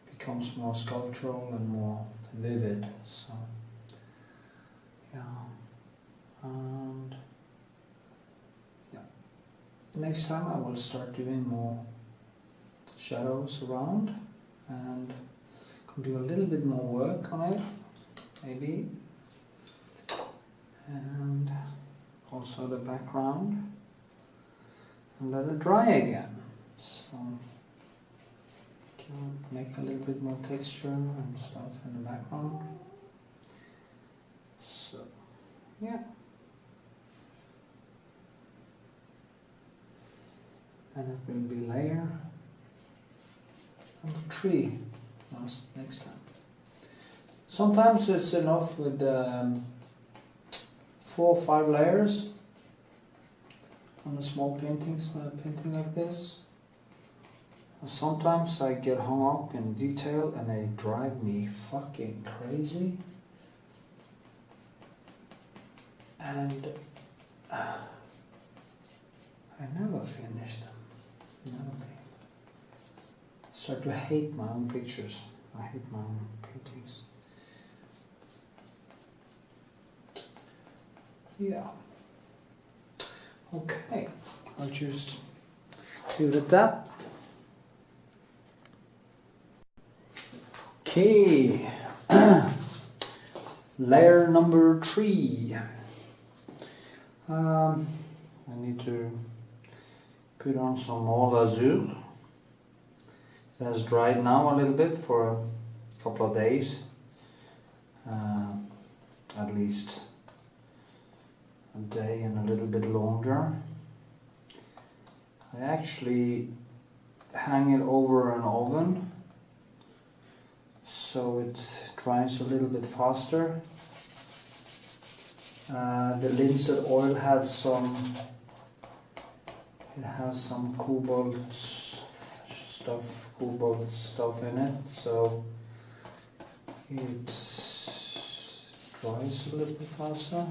It becomes more sculptural and more vivid. So, yeah. And yeah. Next time I will start doing more shadows around and do a little bit more work on it, maybe. And also the background. And let it dry again. So can make a little bit more texture and stuff in the background. So yeah. and it will be layer number 3 next time. Sometimes it's enough with 4 or 5 layers on a small painting like this. Sometimes I get hung up in detail and they drive me fucking crazy. And I never finish them. Never. Start to hate my own pictures. I hate my own paintings. Yeah. Okay. I'll just leave it at that. Okay. Layer number 3. I need to put on some more lazur. It has dried now a little bit for a couple of days, at least a day and a little bit longer. I actually hang it over an oven so it dries a little bit faster. The linseed oil has some cobalt stuff in it, so it dries a little bit faster.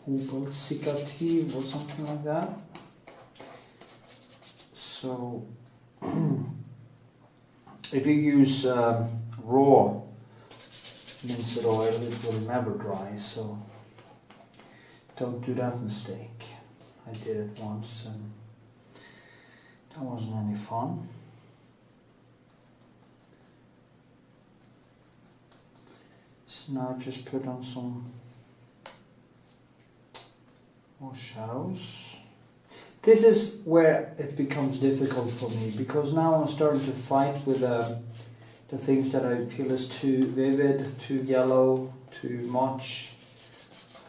Cobalt cicative or something like that. So if you use raw linseed oil, it will never dry, so don't do that mistake. I did it once and that wasn't any fun. So now just put on some more shadows. This is where it becomes difficult for me, because now I'm starting to fight with the things that I feel is too vivid, too yellow, too much,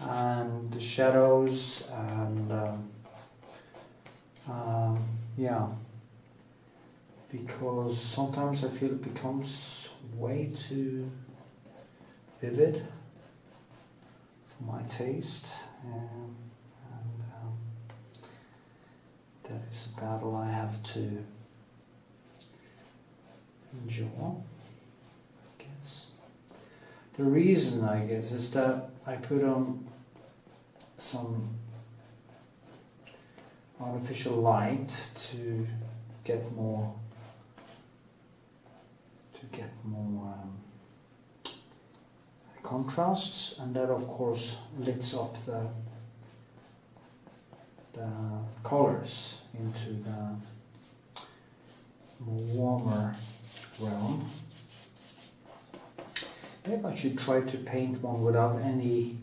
and the shadows, and yeah, because sometimes I feel it becomes way too vivid for my taste, and that is a battle I have to endure, I guess. The reason, I guess, is that I put on some artificial light to get more contrasts, and that of course lifts up the colors into the more warmer realm. Maybe I should try to paint one without any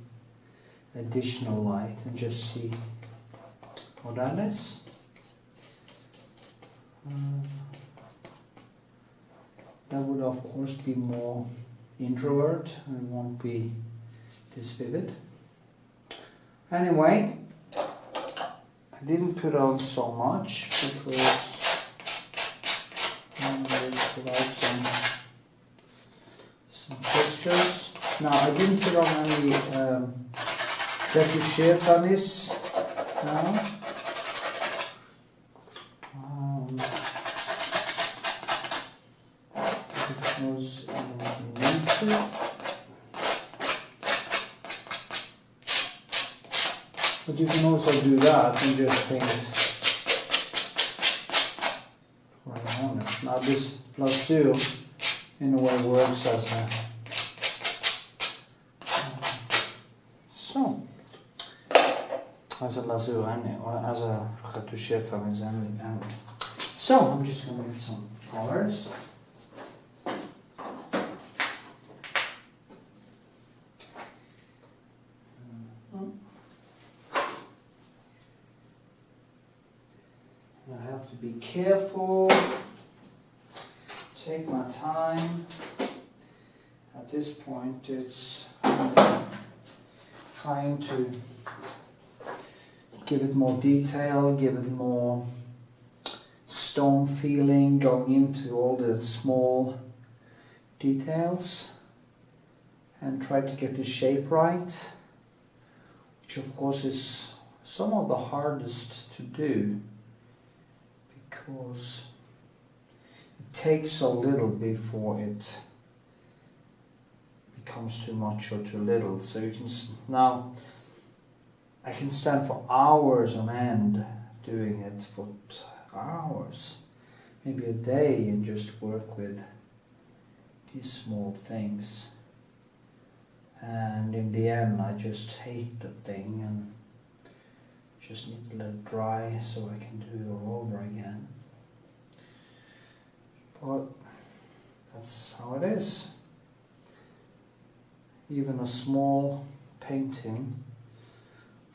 additional light and just see what that is. That would of course be more introvert and it won't be this vivid. Anyway, I didn't put on so much because I wanted to put out some textures. Now I didn't put on any retouché funnies now. Because I don't need to. But you can also do that and just paint right on it. Now this lazur in a way works as a lazur or as a retouché funnies anyway. So I'm just going to get some colors. I have to be careful, take my time. At this point it's trying to give it more detail, give it more stone feeling, going into all the small details and try to get the shape right, which of course is some of the hardest to do because it takes so little before it becomes too much or too little. So you can now I can stand for hours on end doing it for hours, maybe a day, and just work with these small things. And in the end I just hate the thing and just need to let it dry so I can do it all over again. But that's how it is. Even a small painting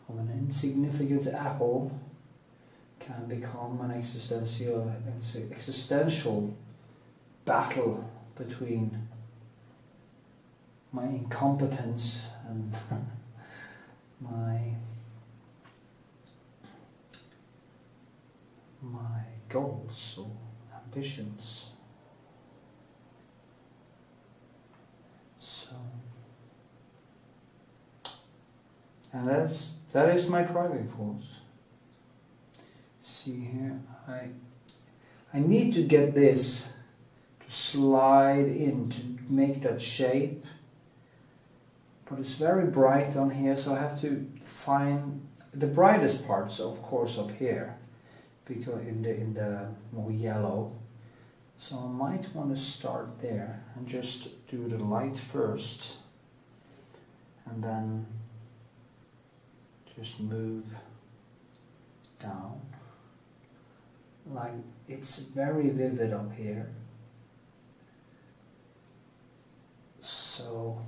of an insignificant apple can become an existential battle between my incompetence and my goals or ambitions. So, and that is my driving force. See here, I need to get this to slide in to make that shape, but it's very bright on here, so I have to find the brightest parts, of course, up here, because in the more yellow. So I might want to start there and just do the light first, and then just move down. Like, it's very vivid up here. So,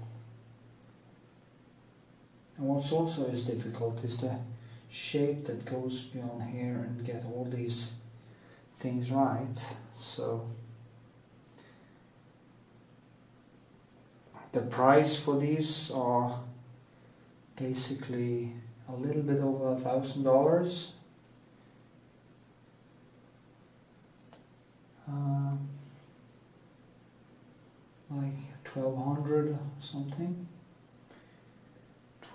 and what's also is difficult is the shape that goes beyond here and get all these things right. So the price for these are basically a little bit over $1,000. Like 1,200 or something.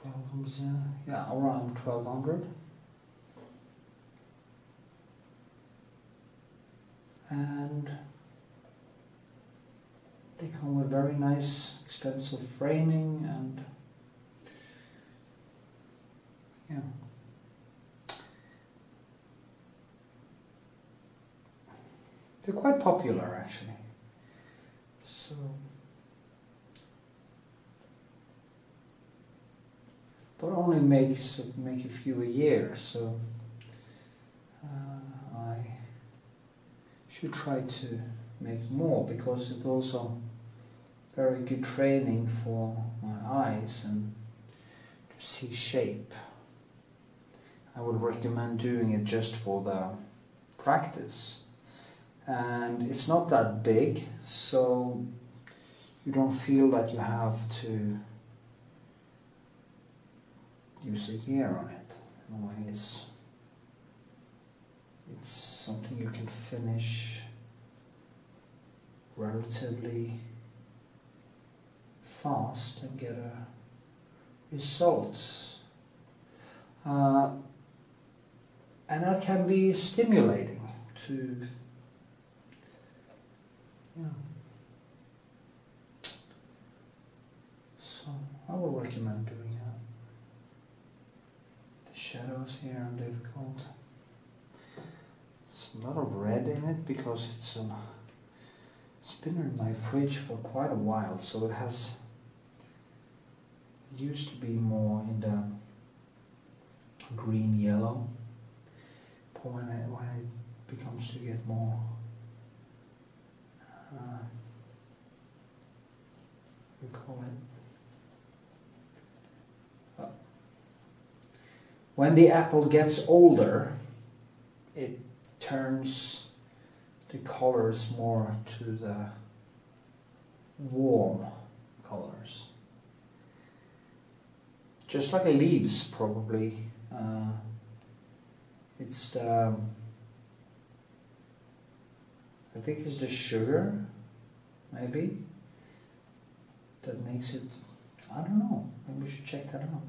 12, yeah, around 1,200. And they come with very nice, expensive framing, and yeah, they're quite popular actually. So, but only make a few a year, so I should try to make more, because it's also very good training for my eyes and to see shape. I would recommend doing it just for the practice. And it's not that big, so you don't feel that you have to use a year on it. In a way, it's something you can finish relatively fast and get results. And that can be stimulating to so I would recommend doing that. The shadows here are difficult. There's a lot of red in it because it's been in my fridge for quite a while, so it used to be more in the green yellow, but when it becomes to get more we call it when the apple gets older, it turns the colors more to the warm colors, just like leaves probably. It's I think it's the sugar, maybe, that makes it, I don't know, maybe we should check that out.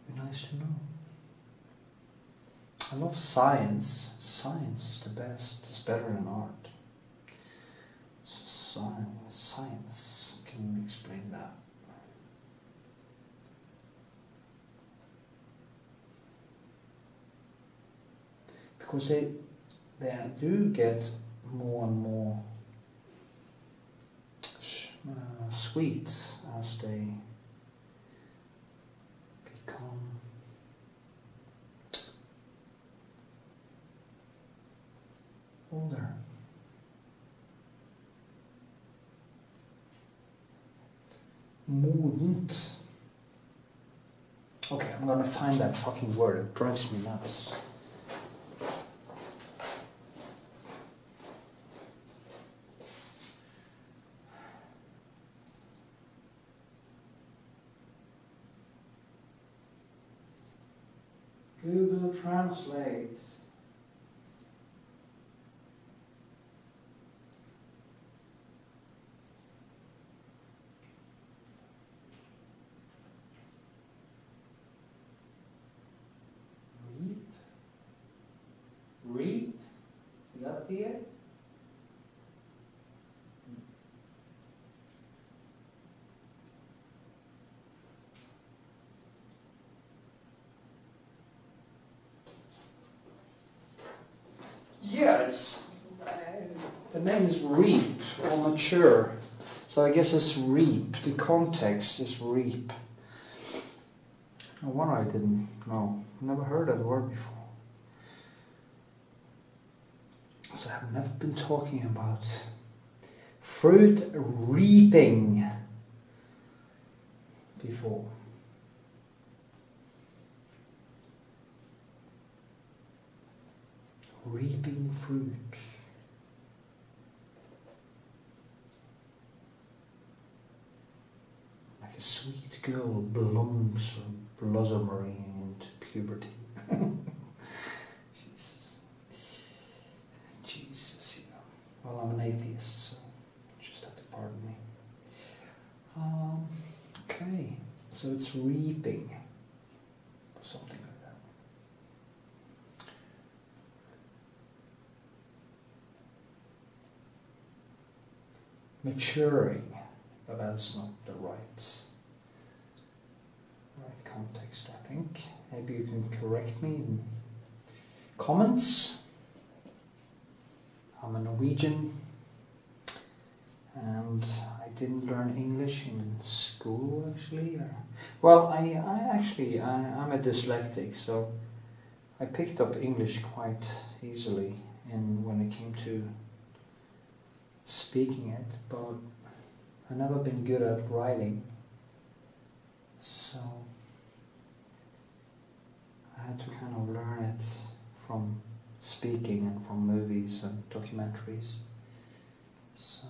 Would be nice to know. I love science. Science is the best, it's better than art. So science, can you explain that? Because they do get more and more sweet as they become older. Modent. Okay, I'm gonna find that fucking word. It drives me nuts. Google Translate. Reap? Would that be it? Yes, the name is reap or mature, so I guess it's reap. The context is reap. No wonder I didn't know. Never heard that word before. So I've never been talking about fruit reaping before. Reaping fruit. Like a sweet girl blooms or blossoming into puberty. Jesus, yeah. Well, I'm an atheist, so you just have to pardon me. Okay, so it's reaping. Something like that. Maturing, but that's not the right context, I think. Maybe you can correct me in comments. I'm a Norwegian and I didn't learn English in school actually. Well, I'm a dyslexic, so I picked up English quite easily when it came to speaking it, but I've never been good at writing, so I had to kind of learn it from speaking and from movies and documentaries. So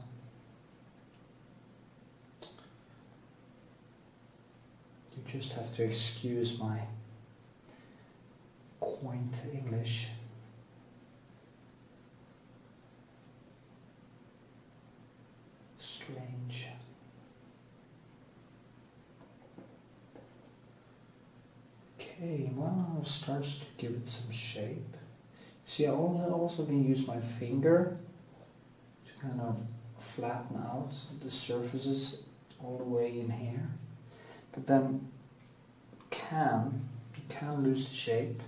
you just have to excuse my quaint English. Strange. Okay, well, it starts to give it some shape. See, I also been use my finger to kind of flatten out the surfaces all the way in here. But then you can lose the shape.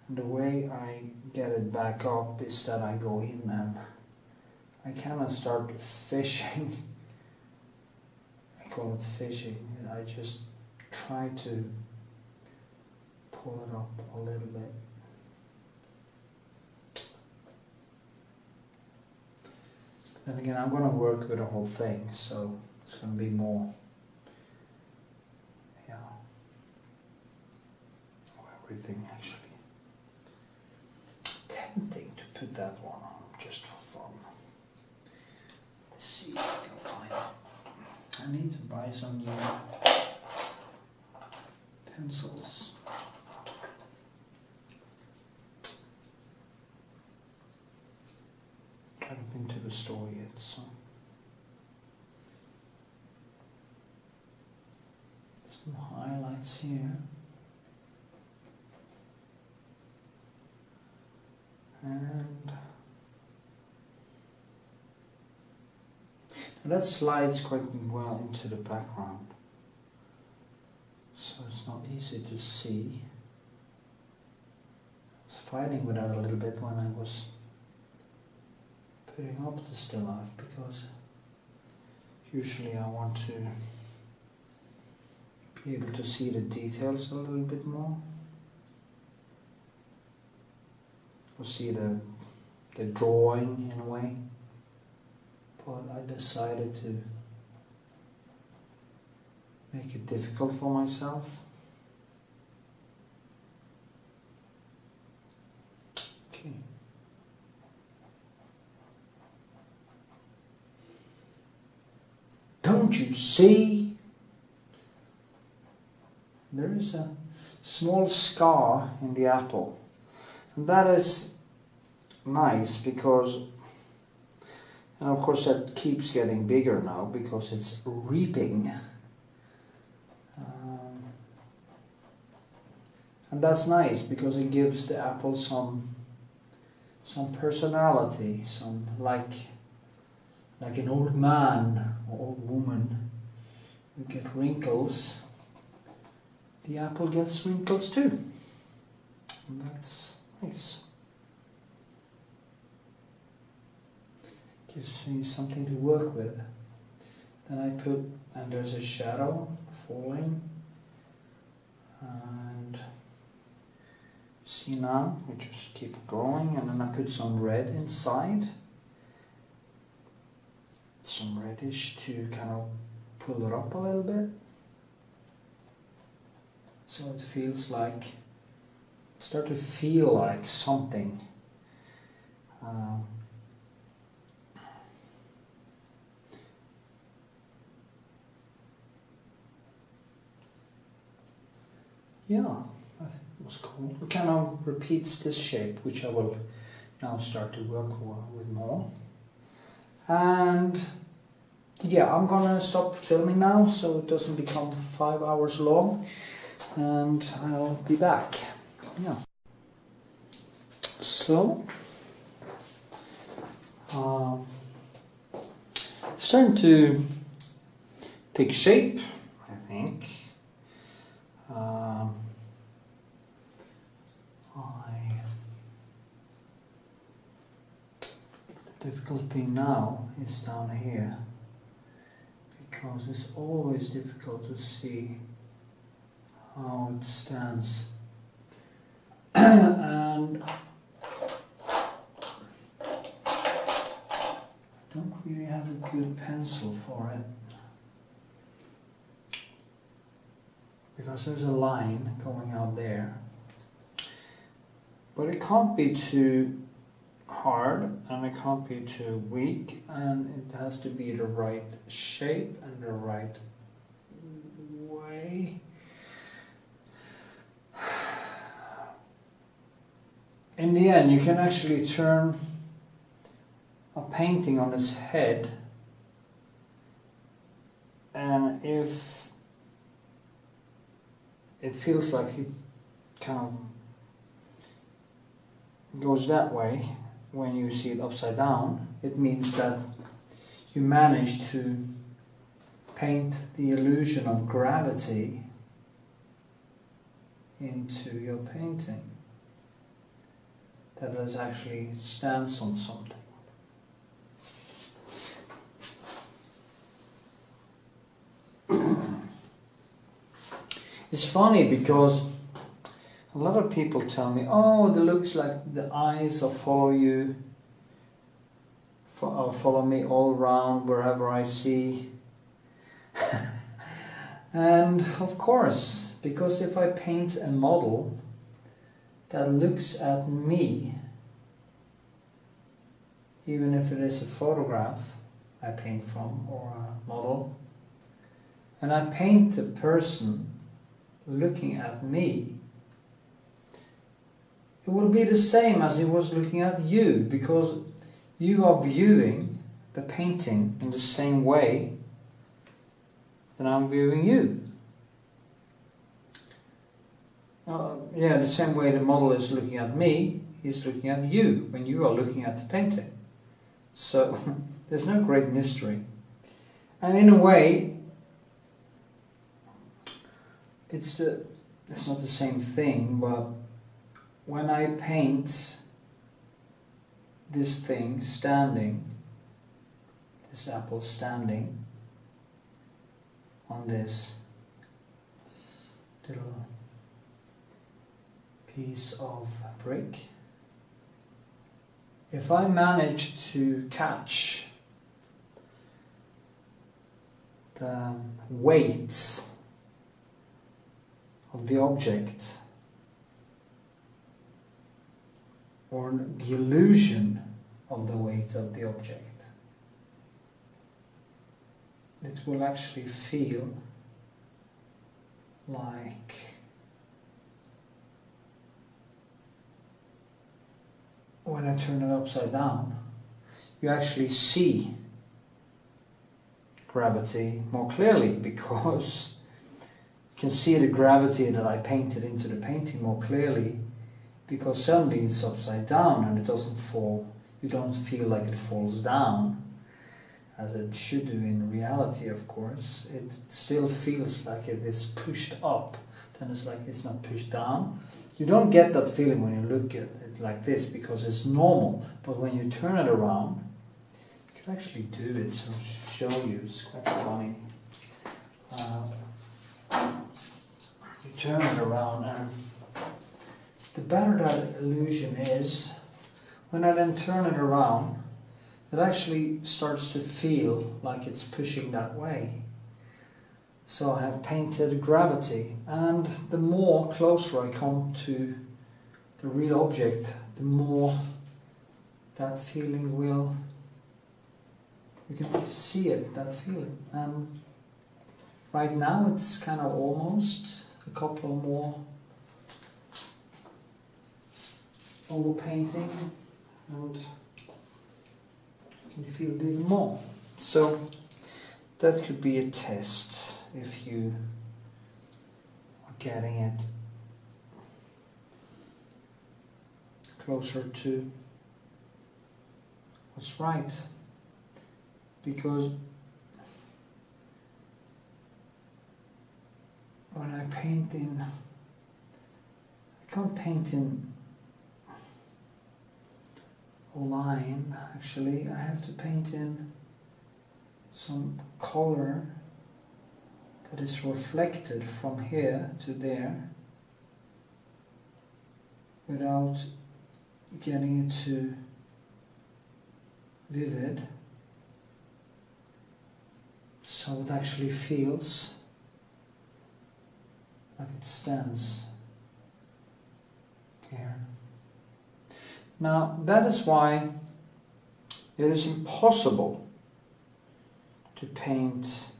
And the way I get it back up is that I go in and I kind of start fishing. I call it fishing. I just try to pull it up a little bit. Then again, I'm going to work with the whole thing, so it's going to be more, everything actually. Tempting to put that one on just for fun. Let's see if I can find it. I need to buy some new pencils. the story yet, so some highlights here. And that slides quite well into the background, so it's not easy to see. I was fighting with that a little bit when I was putting up the still life, because usually I want to be able to see the details a little bit more, or see the drawing in a way. But I decided to make it difficult for myself. Okay. Don't you see? There is a small scar in the apple. And that is nice because, and of course that keeps getting bigger now because it's reaping. And that's nice because it gives the apple some personality, some like an old man or old woman who get wrinkles. The apple gets wrinkles too. And that's nice. Gives me something to work with. Then I put, and there's a shadow falling, and see now, we just keep going, and then I put some red inside, some reddish to kind of pull it up a little bit, so it feels like, start to feel like something. Yeah, I think it was cool. It kind of repeats this shape, which I will now start to work with more. And yeah, I'm gonna stop filming now so it doesn't become 5 hours long, and I'll be back. Yeah. So, it's starting to take shape, I think. The difficult thing now is down here, because it's always difficult to see how it stands. And I don't really have a good pencil for it, because there's a line going out there, but it can't be too hard and it can't be too weak, and it has to be the right shape and the right way. In the end, you can actually turn a painting on its head, and if it feels like it kind of goes that way when you see it upside down, it means that you managed to paint the illusion of gravity into your painting, that it actually stands on something. It's funny because a lot of people tell me, oh, it looks like the eyes will follow you, follow me all around wherever I see. And of course, because if I paint a model that looks at me, even if it is a photograph I paint from or a model, and I paint the person looking at me, it will be the same as it was looking at you, because you are viewing the painting in the same way that I'm viewing you. The same way the model is looking at me, he's looking at you when you are looking at the painting. So there's no great mystery. And in a way, it's not the same thing, but when I paint this thing standing, this apple standing on this little piece of brick, if I manage to catch the weight of the object, or the illusion of the weight of the object, it will actually feel like when I turn it upside down, you actually see gravity more clearly, because you can see the gravity that I painted into the painting more clearly, because suddenly it's upside down and it doesn't fall. You don't feel like it falls down as it should do in reality, of course. It still feels like it is pushed up, then it's like it's not pushed down. You don't get that feeling when you look at it like this, because it's normal, but when you turn it around, you can actually do it, so I'll show you, it's quite funny. You turn it around, and the better that illusion is, when I then turn it around, it actually starts to feel like it's pushing that way. So I have painted gravity, and the more closer I come to the real object, the more that feeling will, you can see it, that feeling. And right now it's kind of almost a couple more overpainting, and you can feel it even more. So that could be a test if you are getting it closer to what's right, because when I paint in, I can't paint in a line, actually. I have to paint in some color that is reflected from here to there without getting it too vivid, so it actually feels like it stands here. Now that is why it is impossible to paint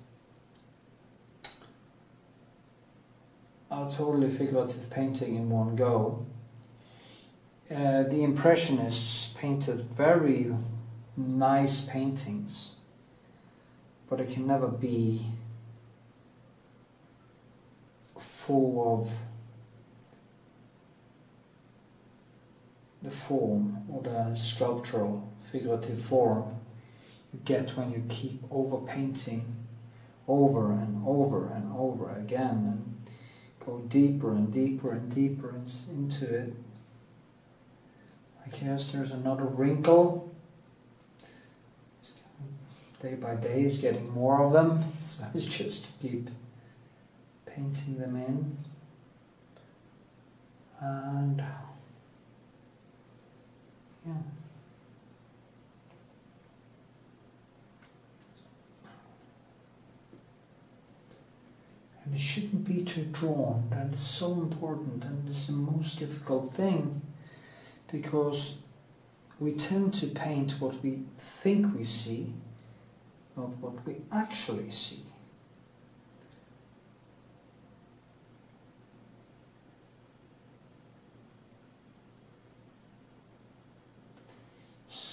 a totally figurative painting in one go. The impressionists painted very nice paintings, but it can never be full of the form or the sculptural figurative form you get when you keep over painting over and over and over again, and go deeper and deeper and deeper into it. Like here's, there's another wrinkle. Day by day is getting more of them, so it's just keep painting them in. And yeah. And it shouldn't be too drawn. That is so important, and it's the most difficult thing, because we tend to paint what we think we see, not what we actually see.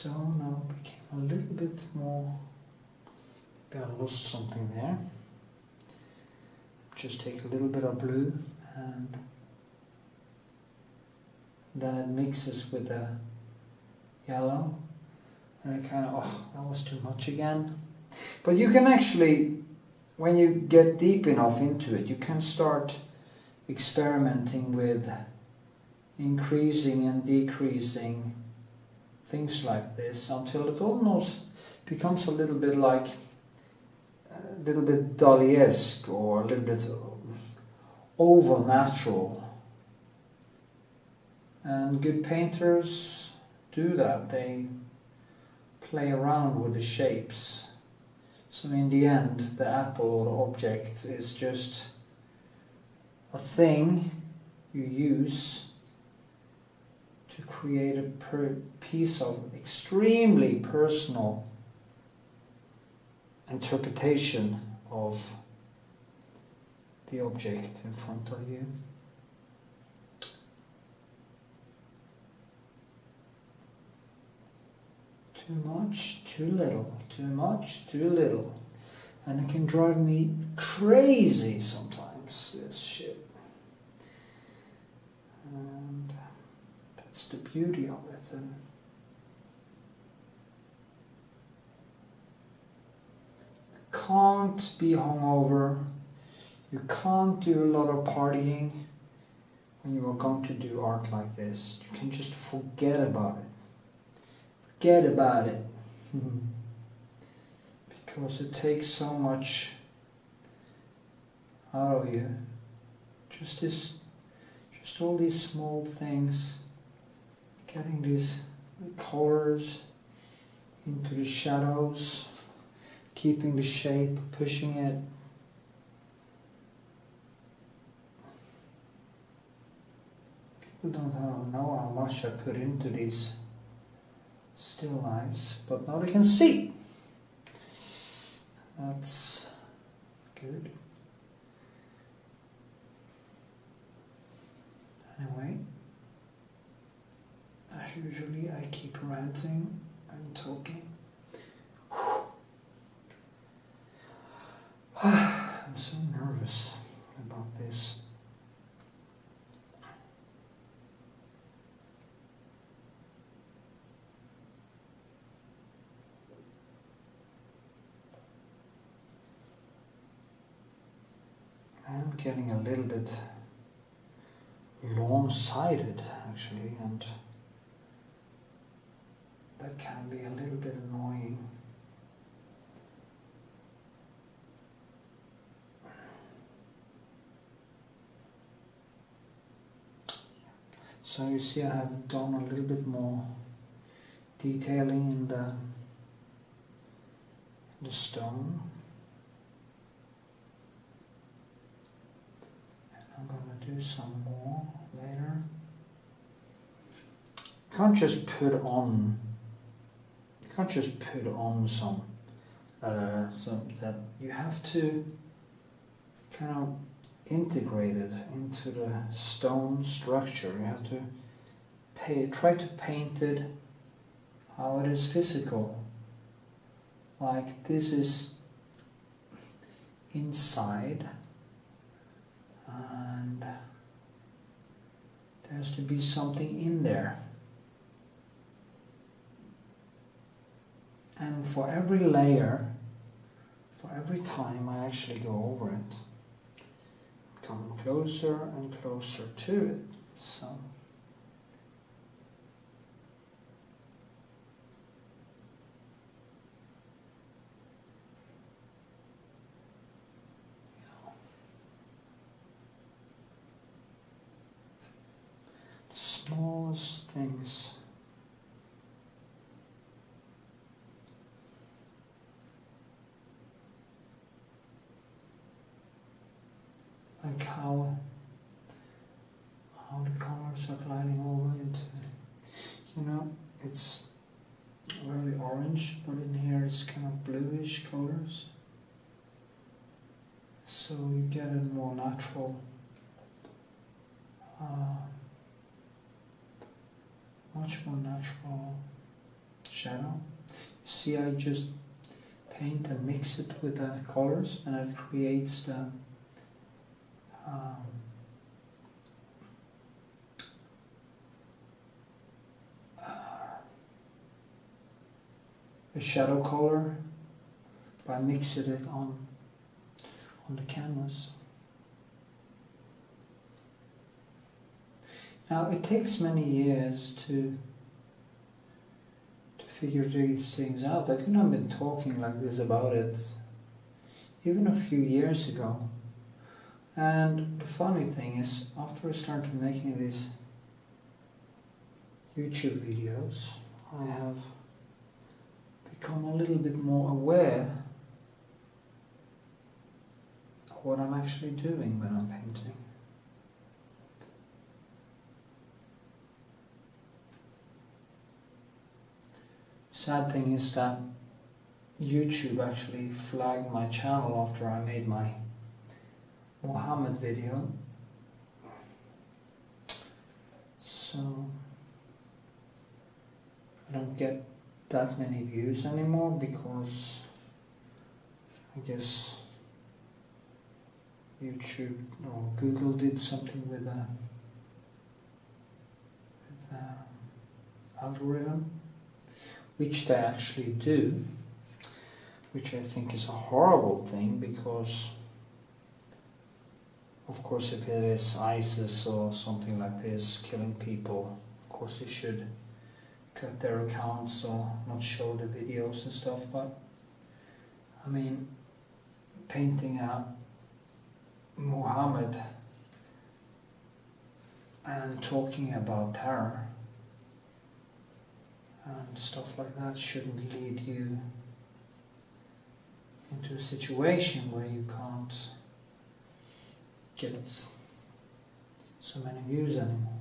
So now it became a little bit more, maybe I lost something there. Just take a little bit of blue and then it mixes with the yellow and it kind of, oh, that was too much again. But you can actually, when you get deep enough into it, you can start experimenting with increasing and decreasing things like this until it almost becomes a little bit like a little bit Dali-esque or a little bit over-natural. And good painters do that. They play around with the shapes. So in the end, the apple or the object is just a thing you use to create a piece of extremely personal interpretation of the object in front of you. Too much, too little, too much, too little. And it can drive me crazy sometimes, this shit. And that's the beauty of it. And you can't be hungover. You can't do a lot of partying when you are going to do art like this. You can just forget about it. Forget about it. Because it takes so much out of you. Just all these small things, getting these colors into the shadows, keeping the shape, pushing it. People don't know how much I put into these still lifes, but now they can see. That's good. Anyway, as usually I keep ranting and talking. I'm so nervous about this. I'm getting a little bit long-sighted actually, and that can be a little bit annoying. So you see I have done a little bit more detailing in the stone. I'm going to do some more later. You can't just put on some that you have to kind of integrate it into the stone structure. You have to try to paint it how it is physical. Like this is inside. And there has to be something in there. And for every layer, for every time I actually go over it, come closer and closer to it. So smallest things. Like how the colors are gliding over into, it's very orange, but in here it's kind of bluish colors. So you get a more natural much more natural shadow. You see, I just paint and mix it with the colors, and it creates the shadow color by mixing it on the canvas. Now it takes many years to figure these things out. I couldn't have been talking like this about it even a few years ago. And the funny thing is, after I started making these YouTube videos, I have become a little bit more aware of what I'm actually doing when I'm painting. Sad thing is that YouTube actually flagged my channel after I made my Muhammad video. So I don't get that many views anymore because I guess YouTube or Google did something with the algorithm, which they actually do, which I think is a horrible thing, because of course if it is ISIS or something like this killing people, of course they should cut their accounts or not show the videos and stuff. But I mean, painting a Muhammad and talking about terror and stuff like that shouldn't lead you into a situation where you can't get so many views anymore.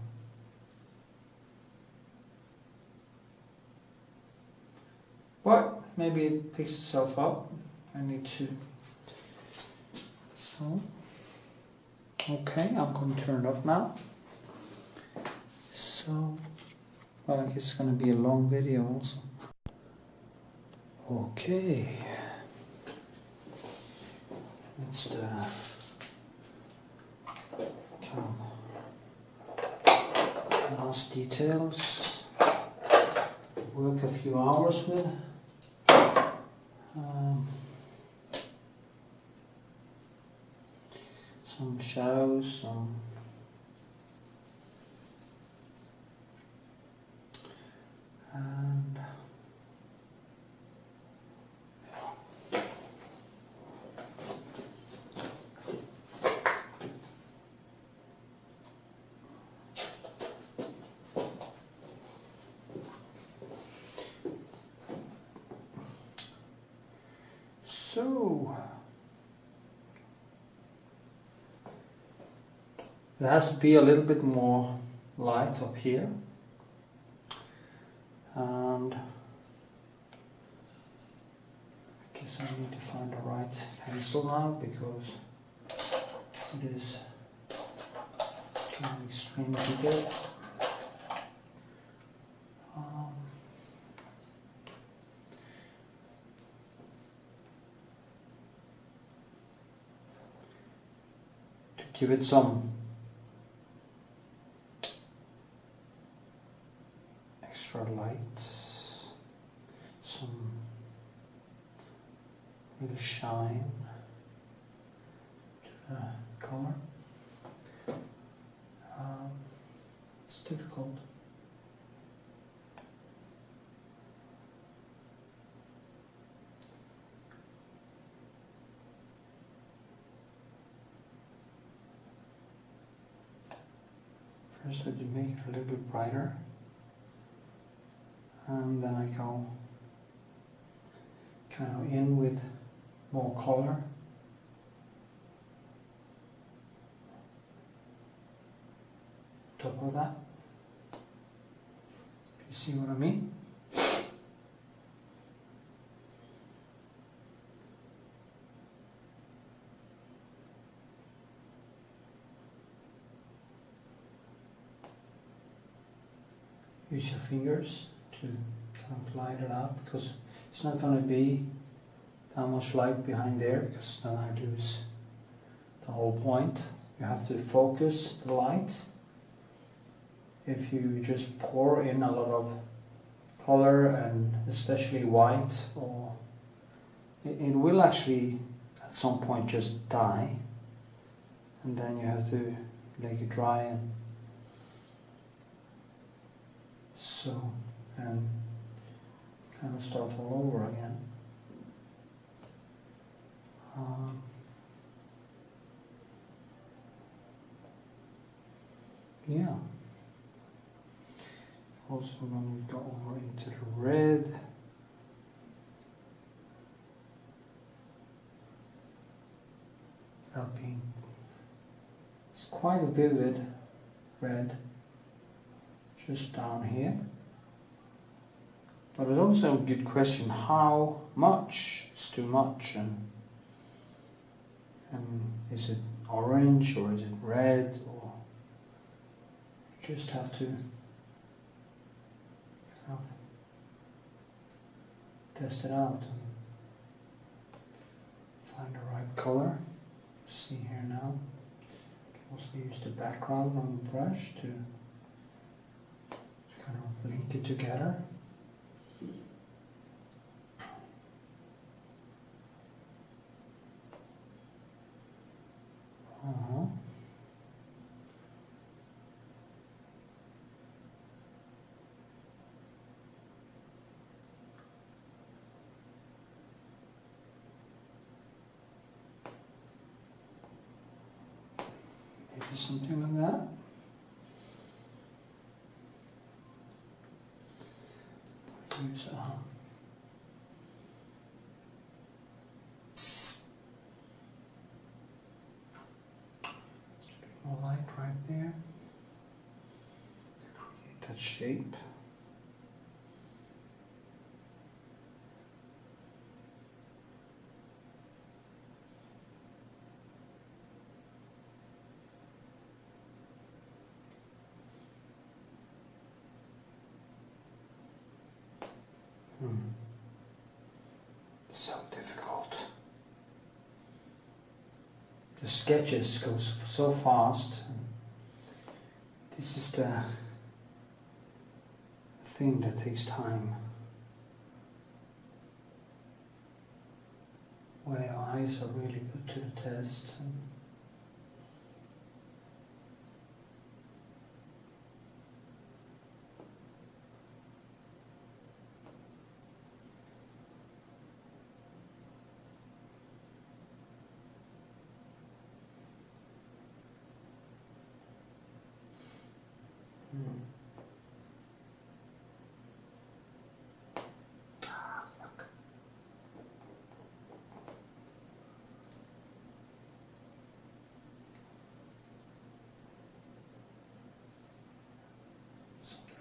But maybe it picks itself up. I need to. So, okay, I'm going to turn it off now. So, well, I guess it's going to be a long video also. Okay. It's the last details. Work a few hours with. Some shadows, some and so it has to be a little bit more light up here, and I guess I need to find the right pencil now because it is getting extremely good. To give it some extra light, some real shine to the color. It's difficult. First I do make it a little bit brighter, and then I go kind of in with more color. Top of that. You see what I mean? Use your fingers to kind kind of light it up, because it's not going to be that much light behind there, because then I lose the whole point. You have to focus the light. If you just pour in a lot of color, and especially white, or it will actually at some point just die, and then you have to let it dry, and so, and kind of start all over again. Yeah. Also, when we go over into the red, without being, it's quite a vivid red just down here. But it's also a good question, how much is too much, and is it orange or is it red, or you just have to kind of test it out and find the right color. See here now, you can also use the background on the brush to kind of link it together. Maybe something like that. Use a bit more light right there to create that shape. So difficult. The sketches go so fast. This is the thing that takes time. Where your eyes are really put to the test.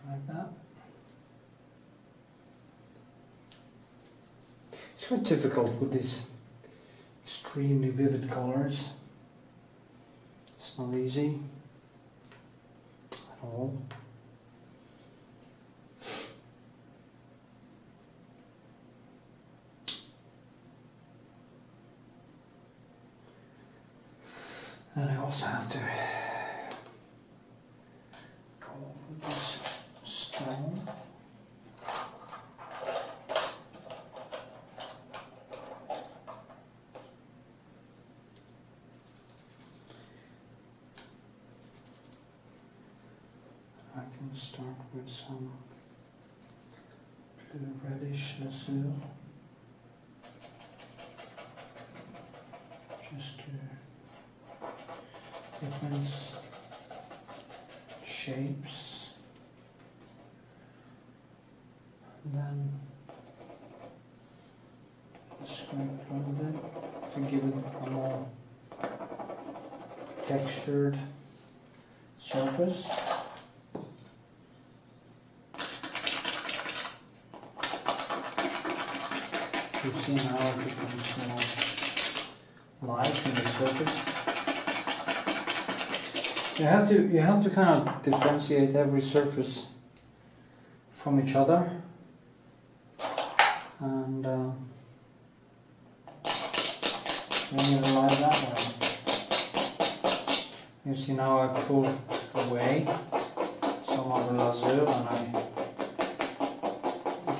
Like that. It's quite difficult with these extremely vivid colors. It's not easy at all. And I also have to go over this stone. I can start with some blue reddish lazuli, just to different shapes, and then scrape a little bit to give it a more textured surface. You've seen how it becomes more light in the surface. You have to kind of differentiate every surface from each other. and bring it alive that way. You see now I pull away some of the lasur and I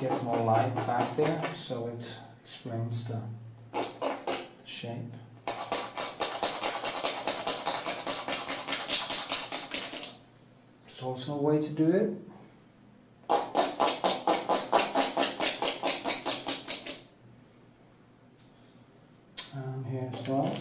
get more light back there, so it explains the shape. There's also a way to do it. And here as well.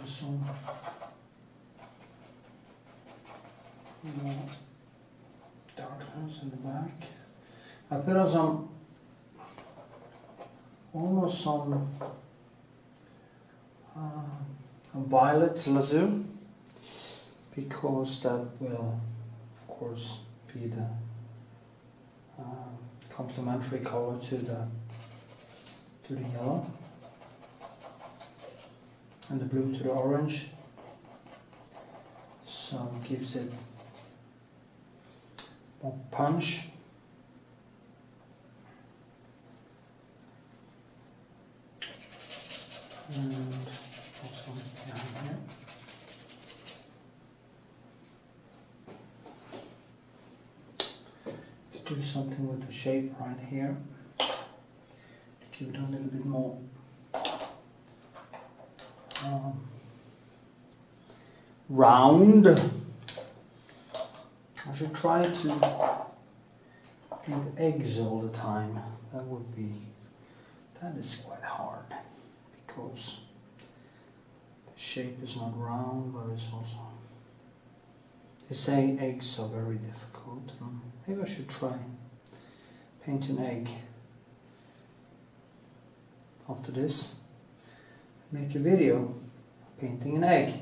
Some more darkness in the back. I put on some, almost some violet lasur, because that will of course be the complementary color to the yellow, and the blue to the orange, so it gives it more punch. And also behind here. To do something with the shape right here, to give it a little bit more round. I should try to eat eggs all the time. That is quite hard, because the shape is not round, but it's also, they say eggs are very difficult. Maybe I should try paint an egg after this. Make a video painting an egg.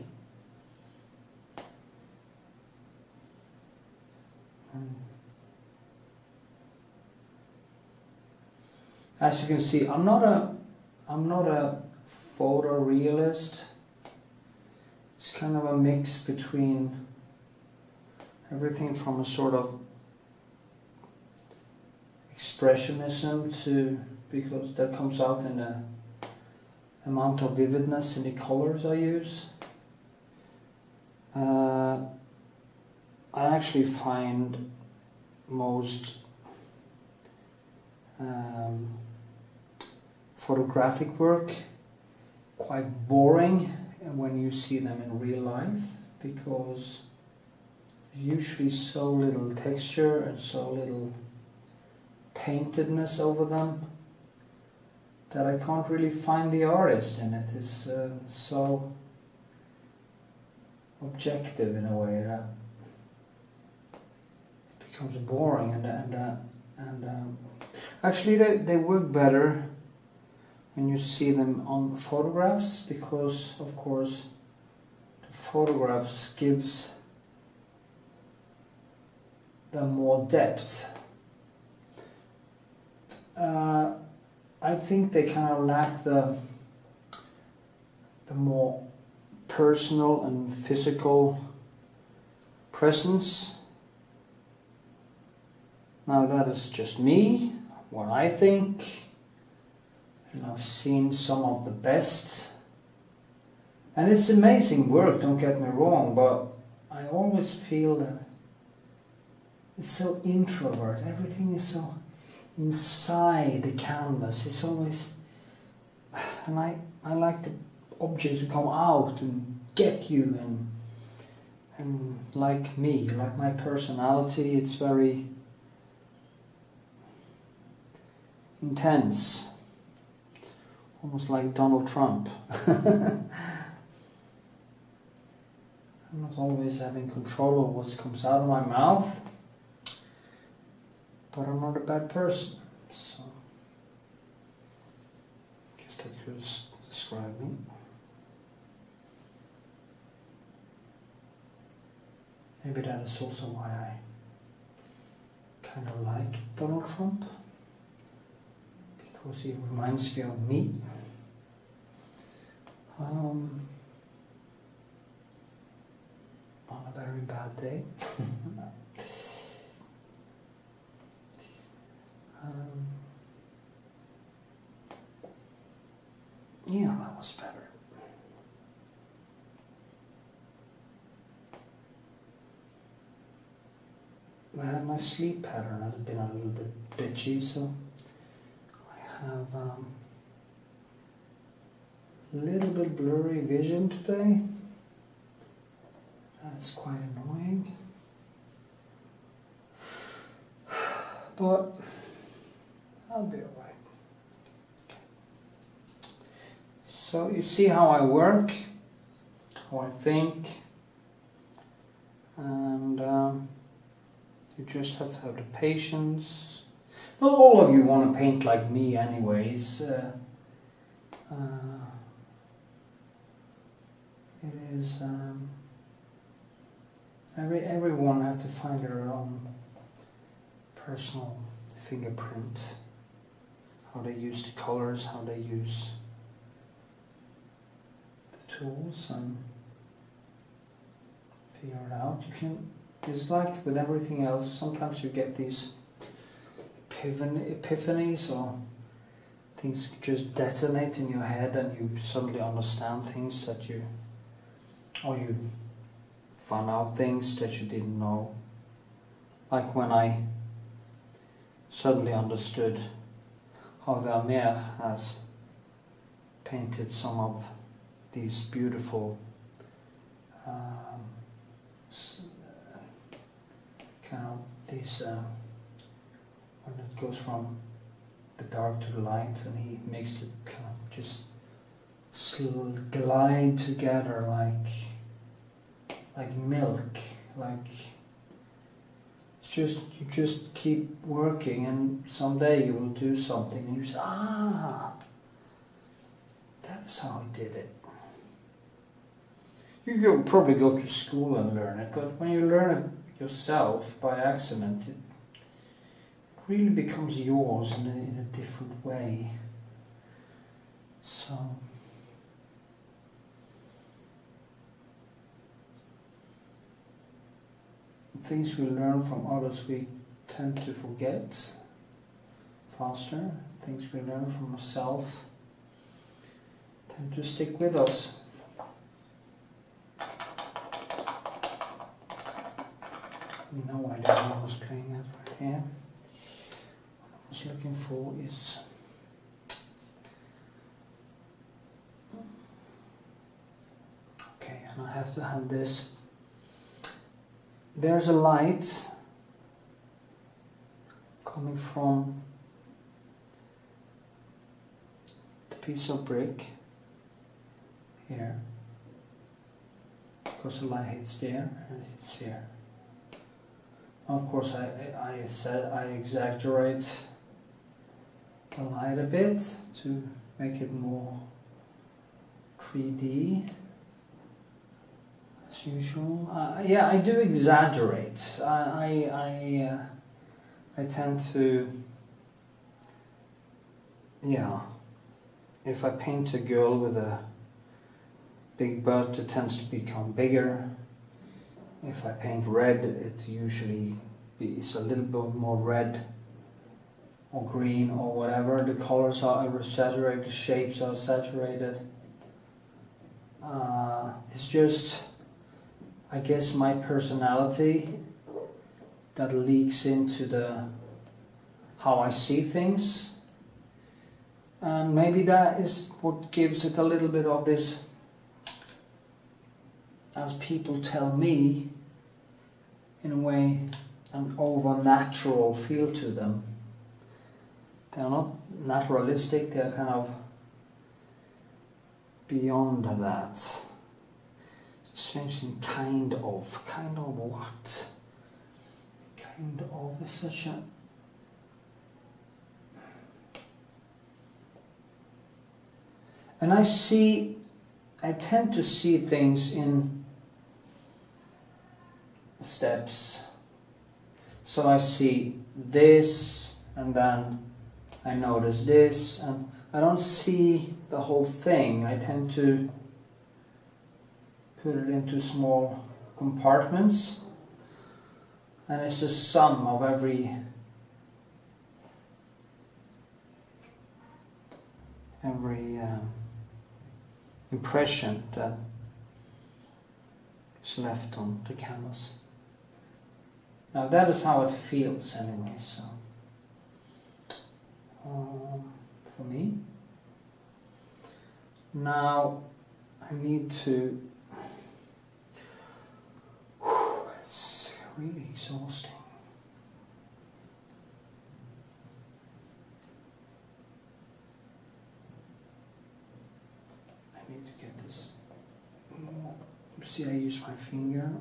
As you can see, I'm not a photorealist. It's kind of a mix between everything from a sort of expressionism to, because that comes out in the amount of vividness in the colors I use. I actually find most photographic work quite boring when you see them in real life, because there's usually so little texture and so little paintedness over them that I can't really find the artist in it. It's so objective in a way that it becomes boring, and actually they work better when you see them on photographs, because of course the photographs gives them more depth. I think they kind of lack the more personal and physical presence. Now that is just me, what I think, and I've seen some of the best, and it's amazing work, don't get me wrong, but I always feel that it's so introvert, everything is so inside the canvas. It's always, and I like the objects to come out and get you, and like me, like my personality, it's very intense, almost like Donald Trump. I'm not always having control of what comes out of my mouth, but I'm not a bad person, so I guess that could describe me. Maybe that is also why I kind of like Donald Trump, because he reminds me of me. On a very bad day. Yeah, that was better. My sleep pattern has been a little bit bitchy, so I have a little bit blurry vision today. That's quite annoying. But I'll be alright. So you see how I work, how I think, and you just have to have the patience. Not all of you want to paint like me anyways. It is everyone have to find their own personal fingerprint, how they use the colors, how they use the tools, and figure it out. You can, it's like with everything else, sometimes you get these epiphanies, or things just detonate in your head and you suddenly understand things that you, or you found out things that you didn't know. Like when I suddenly understood how Vermeer has painted some of these beautiful kind of these when it goes from the dark to the light, and he makes it kind of just glide together like milk, like it's just, you just keep working and someday you will do something and you say, that's how I did it. You probably go to school and learn it, but when you learn it yourself by accident, it really becomes yours in a different way. So things we learn from others we tend to forget faster. Things we learn from ourselves tend to stick with us. No idea what I was playing at right here. What I was looking for is okay, and I have to have this. There's a light coming from the piece of brick here, because the light hits there and it hits here. Of course, I exaggerate the light a bit to make it more 3D. As usual, yeah, I do exaggerate. I tend to, yeah. If I paint a girl with a big butt, it tends to become bigger. If I paint red, it usually is a little bit more red or green or whatever. The colors are exaggerated, the shapes are exaggerated. It's just, I guess, my personality that leaks into how I see things. And maybe that is what gives it a little bit of this, as people tell me, in a way, an over-natural feel to them. They're not naturalistic, they're kind of beyond that. It's a strange thing, kind of what? Kind of is such a... And I tend to see things in steps. So I see this, and then I notice this, and I don't see the whole thing. I tend to put it into small compartments, and it's the sum of every impression that is left on the canvas. Now that is how it feels anyway, so for me. Now I need to, it's really exhausting. I need to get this more. See, I use my finger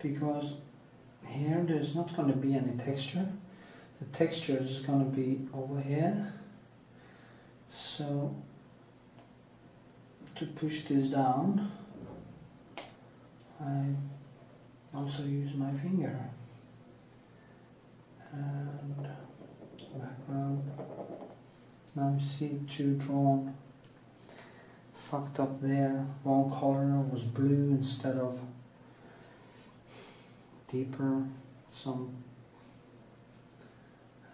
because here there's not going to be any texture. The texture is going to be over here. So to push this down, I also use my finger. And background. Now you see two drawn, fucked up there. Wrong color was blue instead of deeper, some,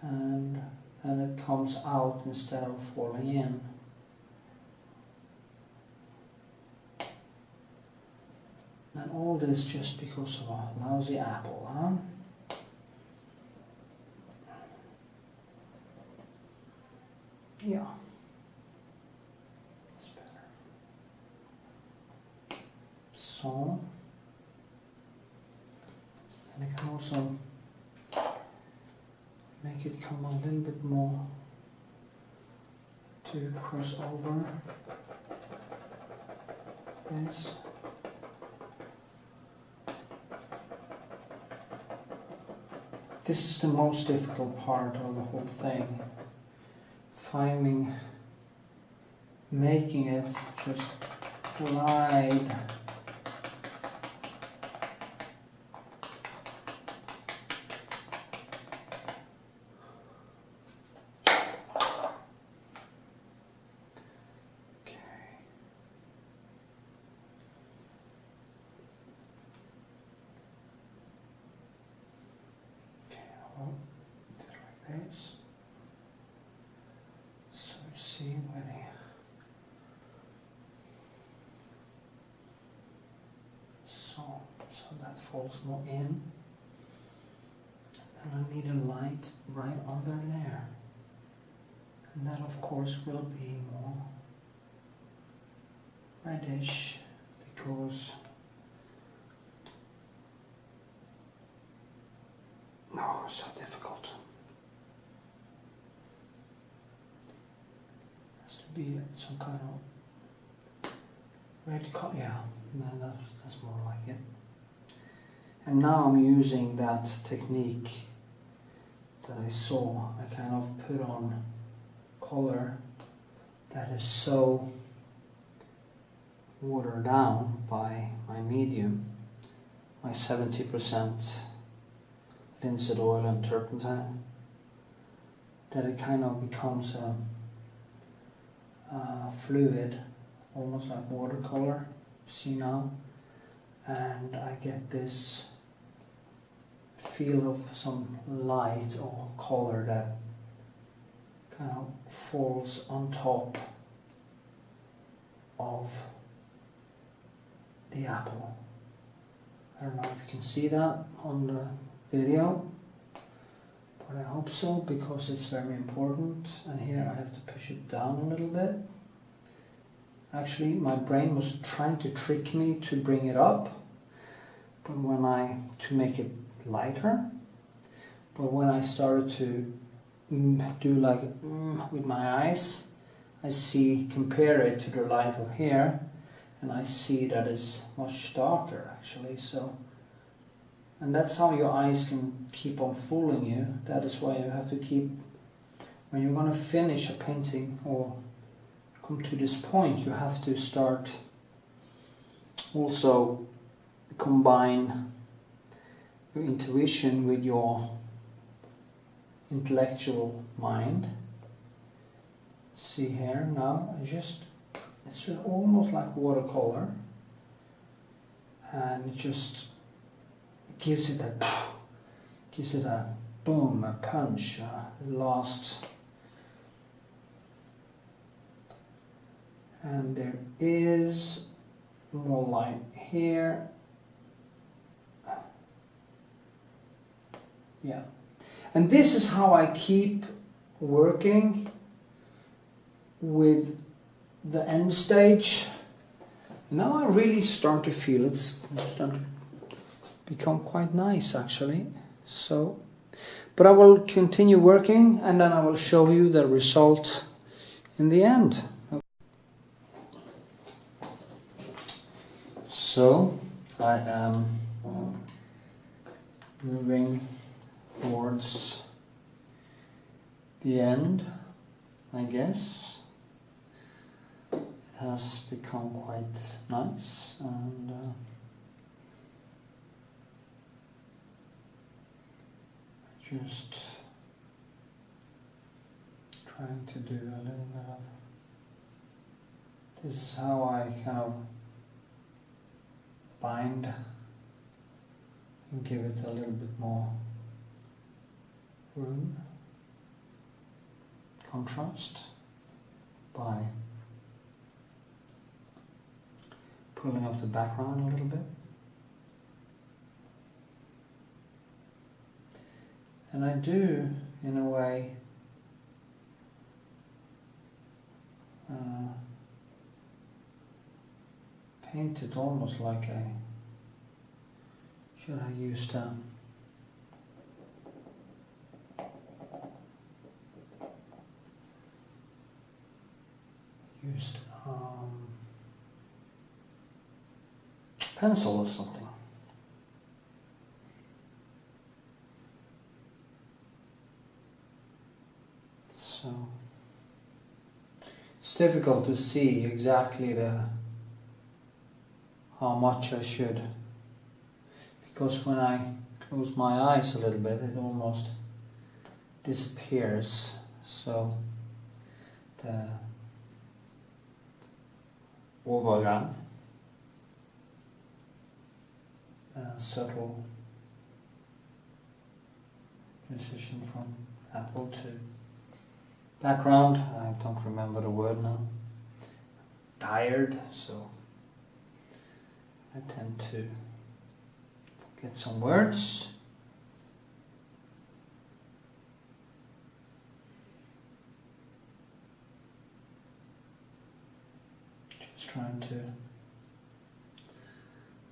and it comes out instead of falling in. And all this just because of a lousy apple, huh? Yeah, that's better. So, and I can also make it come a little bit more to cross over this. This is the most difficult part of the whole thing. Making it just glide. So you see where so that falls more in. Then I need a light right under there, and that of course will be more reddish because it's so difficult. Has to be some kind of red color. Yeah, no, that's more like it. And now I'm using that technique that I saw. I kind of put on color that is so watered down by my medium, my 70% linseed oil and turpentine, that it kind of becomes a fluid, almost like watercolor, see now, and I get this feel of some light or color that kind of falls on top of the apple. I don't know if you can see that on the video, but I hope so, because it's very important. And here I have to push it down a little bit. Actually, my brain was trying to trick me to bring it up, but to make it lighter. But when I started to do like with my eyes, I compare it to the light of here, and I see that it's much darker actually. So, and that's how your eyes can keep on fooling you. That is why you have to keep, when you're going to finish a painting or come to this point, you have to start also combine your intuition with your intellectual mind. See here now, it's almost like watercolor, and it just gives it a boom, a punch, last. And there is more light here. Yeah. And this is how I keep working with the end stage. And now I really start to feel it's starting to become quite nice actually. So, but I will continue working and then I will show you the result in the end. So I am moving towards the end, I guess. It has become quite nice, and just trying to do a little bit of, this is how I kind of bind and give it a little bit more room, contrast, by pulling up the background a little bit. And I do, in a way, paint it almost like a, should I use the pencil or something. So it's difficult to see exactly how much I should, because when I close my eyes a little bit it almost disappears. So the overgang, subtle transition from apple to background, I don't remember the word now, tired, so I tend to forget some words. Just trying to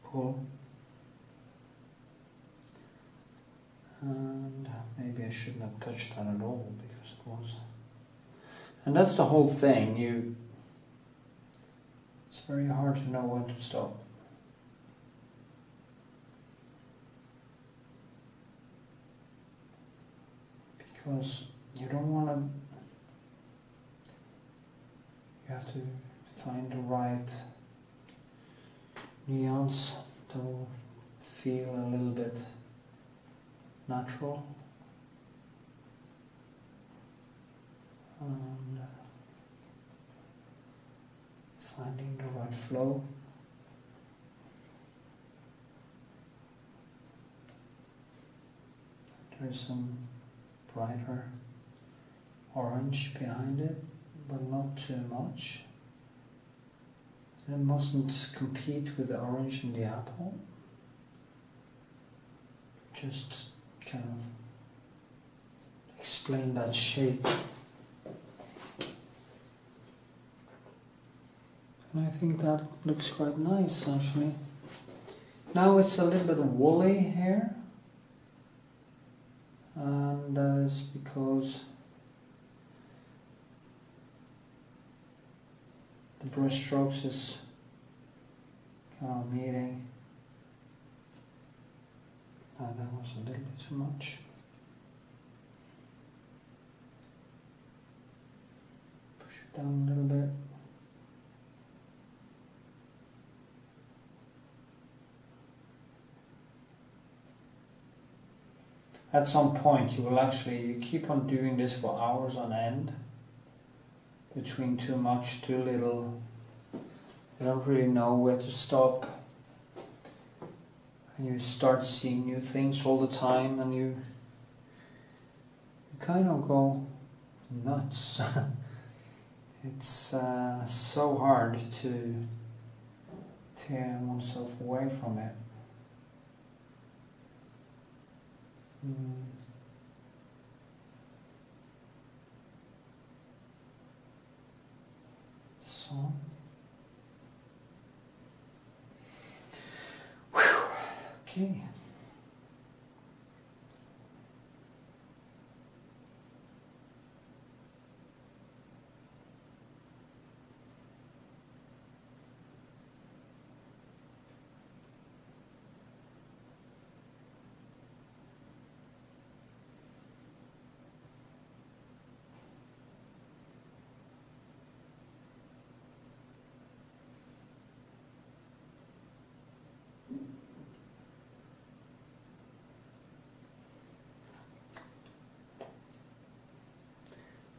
pull, and maybe I shouldn't have touched that at all because it was, and that's the whole thing, it's very hard to know when to stop. Because you don't want to, you have to find the right nuance to feel a little bit natural. And finding the right flow. There's some brighter orange behind it, but not too much. It mustn't compete with the orange in the apple. Just kind of explain that shape. And I think that looks quite nice actually. Now it's a little bit woolly here. And that is because the brush strokes is kind of meeting. That was a little bit too much. Push it down a little bit. at some point you will you keep on doing this for hours on end, between too much, too little. You don't really know where to stop. And you start seeing new things all the time, and you kind of go nuts. It's so hard to tear oneself away from it. So, okay.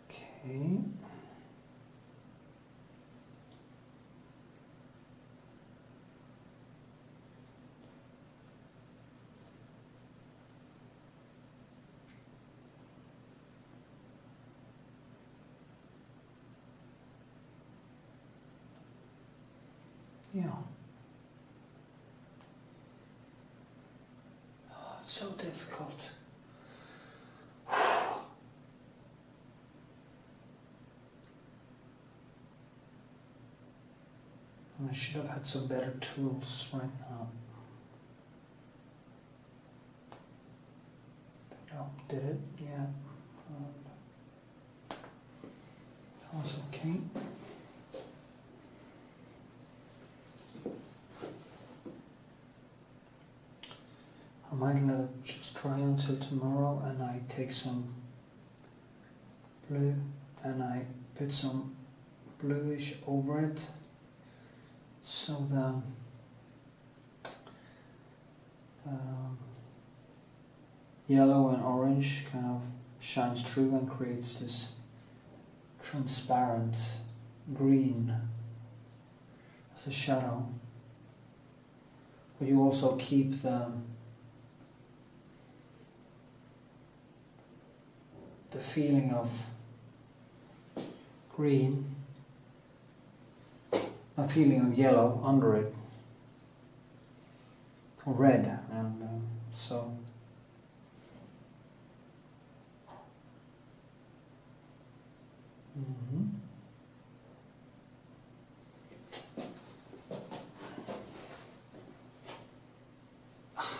Okay. Yeah. Oh, it's so difficult. I should have had some better tools right now. Oh, did it? Yeah. That was okay. I might let it just dry until tomorrow, and I take some blue and I put some bluish over it, so the yellow and orange kind of shines through and creates this transparent green as a shadow. But you also keep the feeling of green, a feeling of yellow under it, or red, and so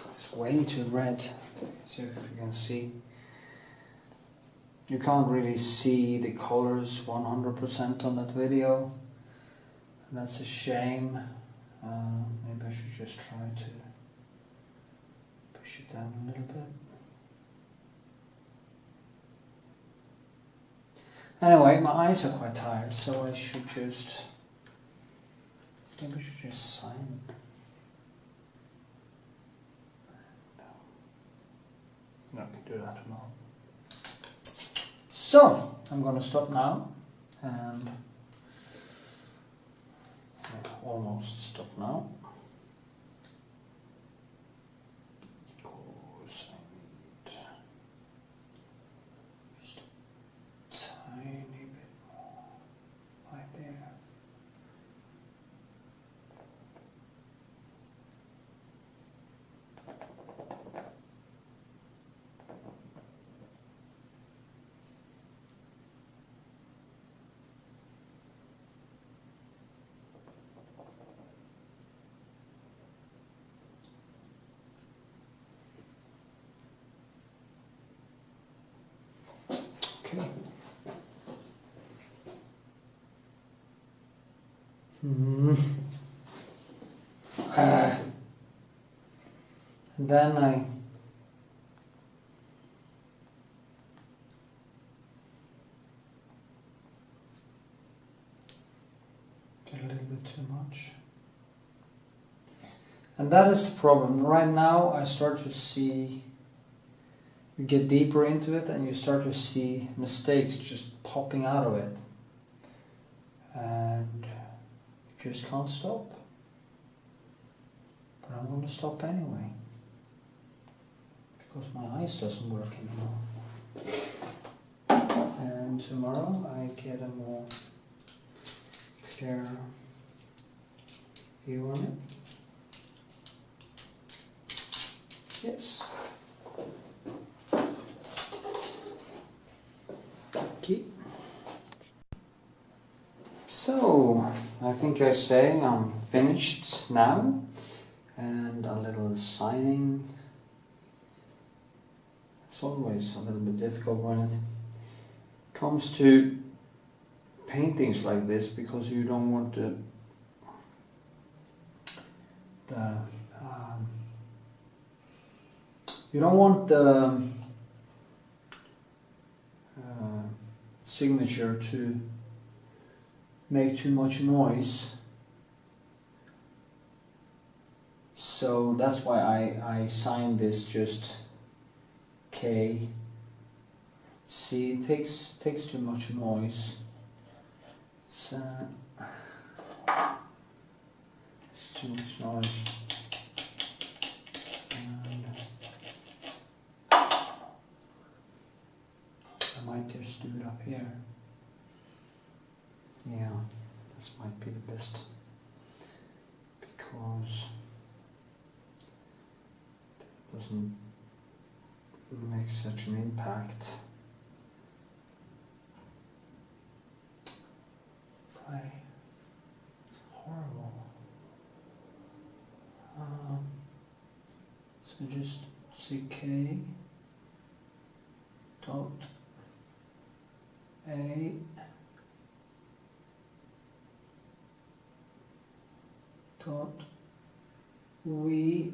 it's way too red, so if you can see. You can't really see the colors 100% on that video, and that's a shame. Maybe I should just try to push it down a little bit. Anyway, my eyes are quite tired, so I should just, maybe I should just sign. No, I can do that tomorrow. So, I'm going to stop now, and almost stop now, because I need just a tiny bit more right there. Okay. And then I did a little bit too much. And that is the problem. Right now I start to see you get deeper into it and you start to see mistakes just popping out of it. And you just can't stop. But I'm going to stop anyway. Because my eyes doesn't work anymore. And tomorrow I get a more clear view on it. Yes. Okay. So, I think I say I'm finished now, and a little signing. It's always a little bit difficult when it comes to paintings like this, because you don't want the you don't want the signature to make too much noise, so that's why I signed this just K. See, it takes too much noise. It's too much noise. And I might just do it up here. Yeah, this might be the best, because it doesn't make such an impact. Horrible. So just say K dot A dot V,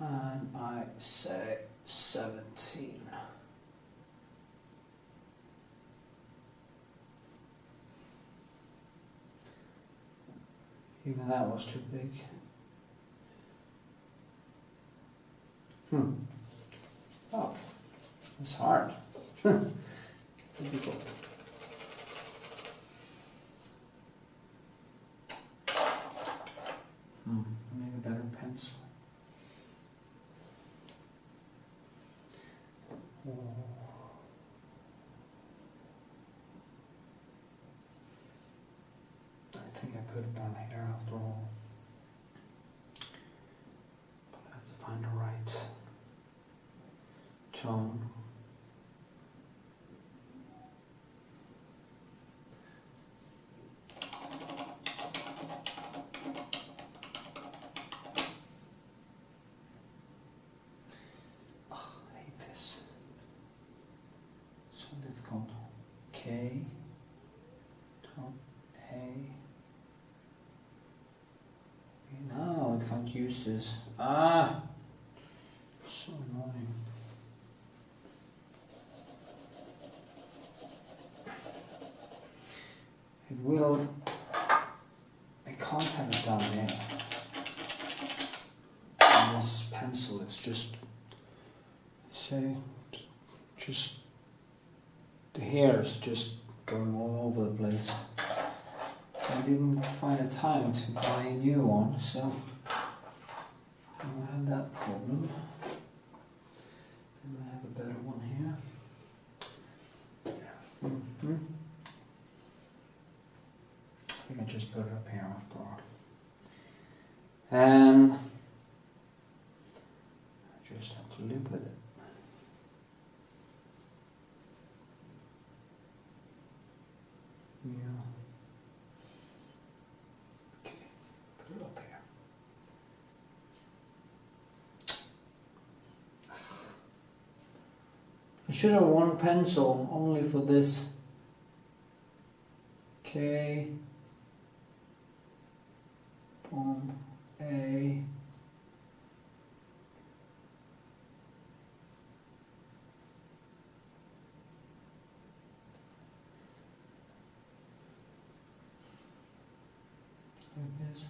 and I say 17. Even that was too big. Oh, it's hard. Difficult. Maybe a better pencil. Oh. I think I put it down here after all. But I have to find the right tone. Oh, I hate this. So difficult. K. No, I can't use this. Ah! So annoying. It will... I can't have it down here. And this pencil is just... say... just... the hairs just going all over the place. I didn't find a time to buy a new one, so I don't have that problem. And I have a better one here. I think I just put it up here after all. And I just have to live with it. Yeah. I should have one pencil only for this. K, boom, A, like this.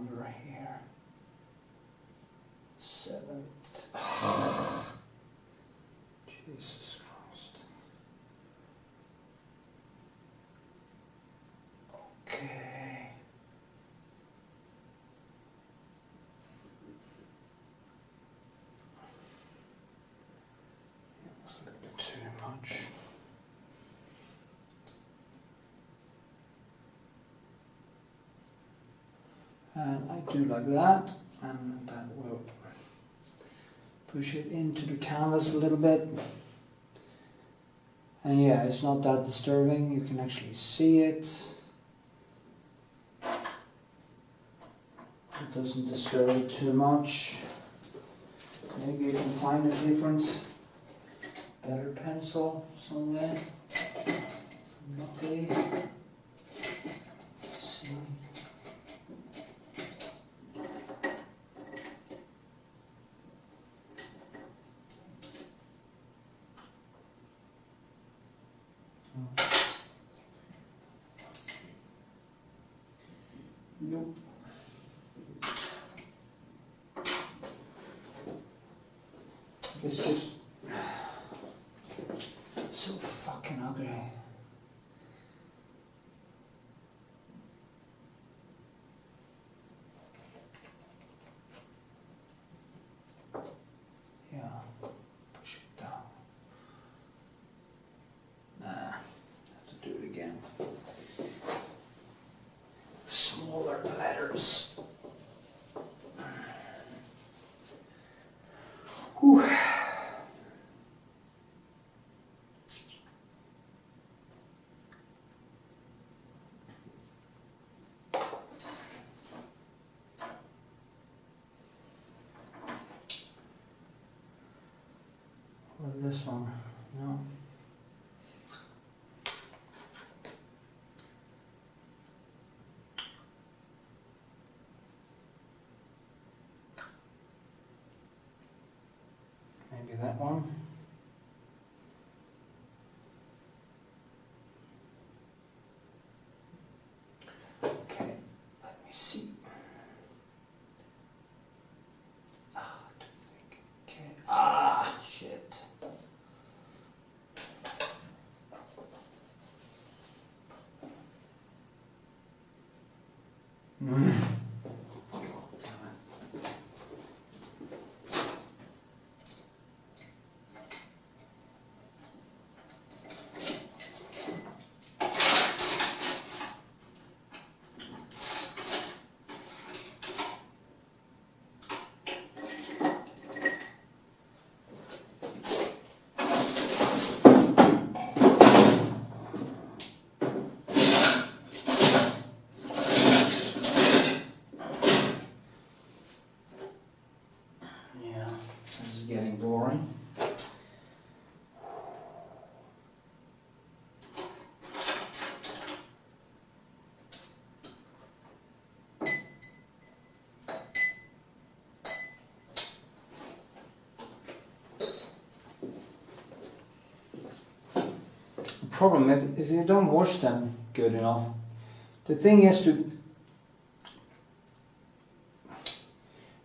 under here. 7th. Jesus Christ. Okay. That was a little bit too much. And I do like that, and that will push it into the canvas a little bit. And yeah, it's not that disturbing, you can actually see it. It doesn't disturb it too much. Maybe you can find a different, better pencil somewhere. Luckily. See. Nope. It's just so fucking ugly. Yeah, push it down. Nah, have to do it again. Smaller letters. Whew. What is this one? No. Maybe that one. Okay, let me see. Too thick. Okay. Shit. Getting boring. The problem if you don't wash them good enough, the thing is to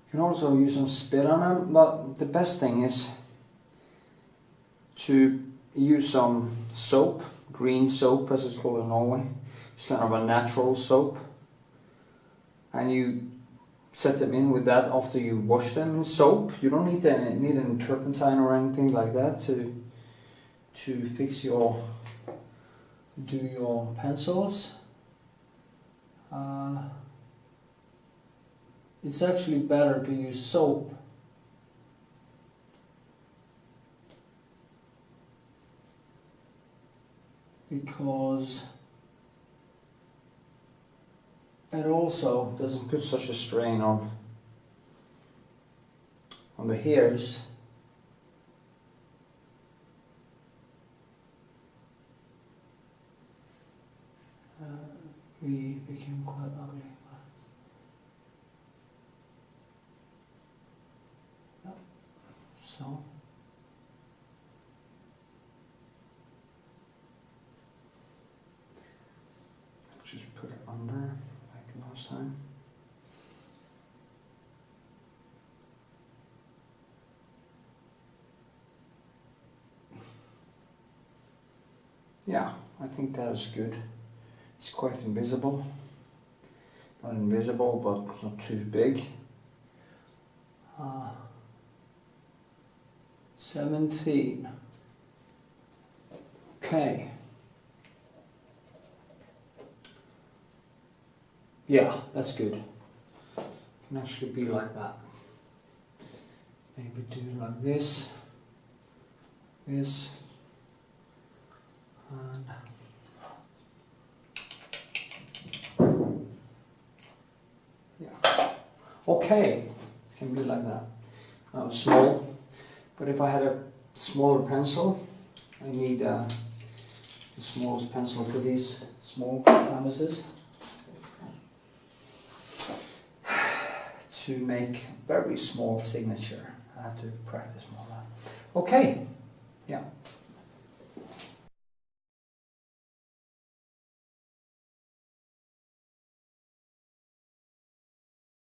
you can also use some spit on them, but the best thing is to use some soap, green soap as it's called in Norway. It's kind of a natural soap, and you set them in with that after you wash them in soap. You don't need any turpentine or anything like that to fix your pencils. It's actually better to use soap because it also doesn't put such a strain on the hairs. We became quite ugly. So just put it under like last time. Yeah, I think that is good. It's quite invisible. Not invisible, but not too big. 17. Okay. Yeah, that's good. It can actually be like that. Maybe do like this, this, and yeah. Okay, it can be like that. Now it's small, but if I had a smaller pencil, I need the smallest pencil for these small canvases to make very small signature. I have to practice more. Okay, yeah.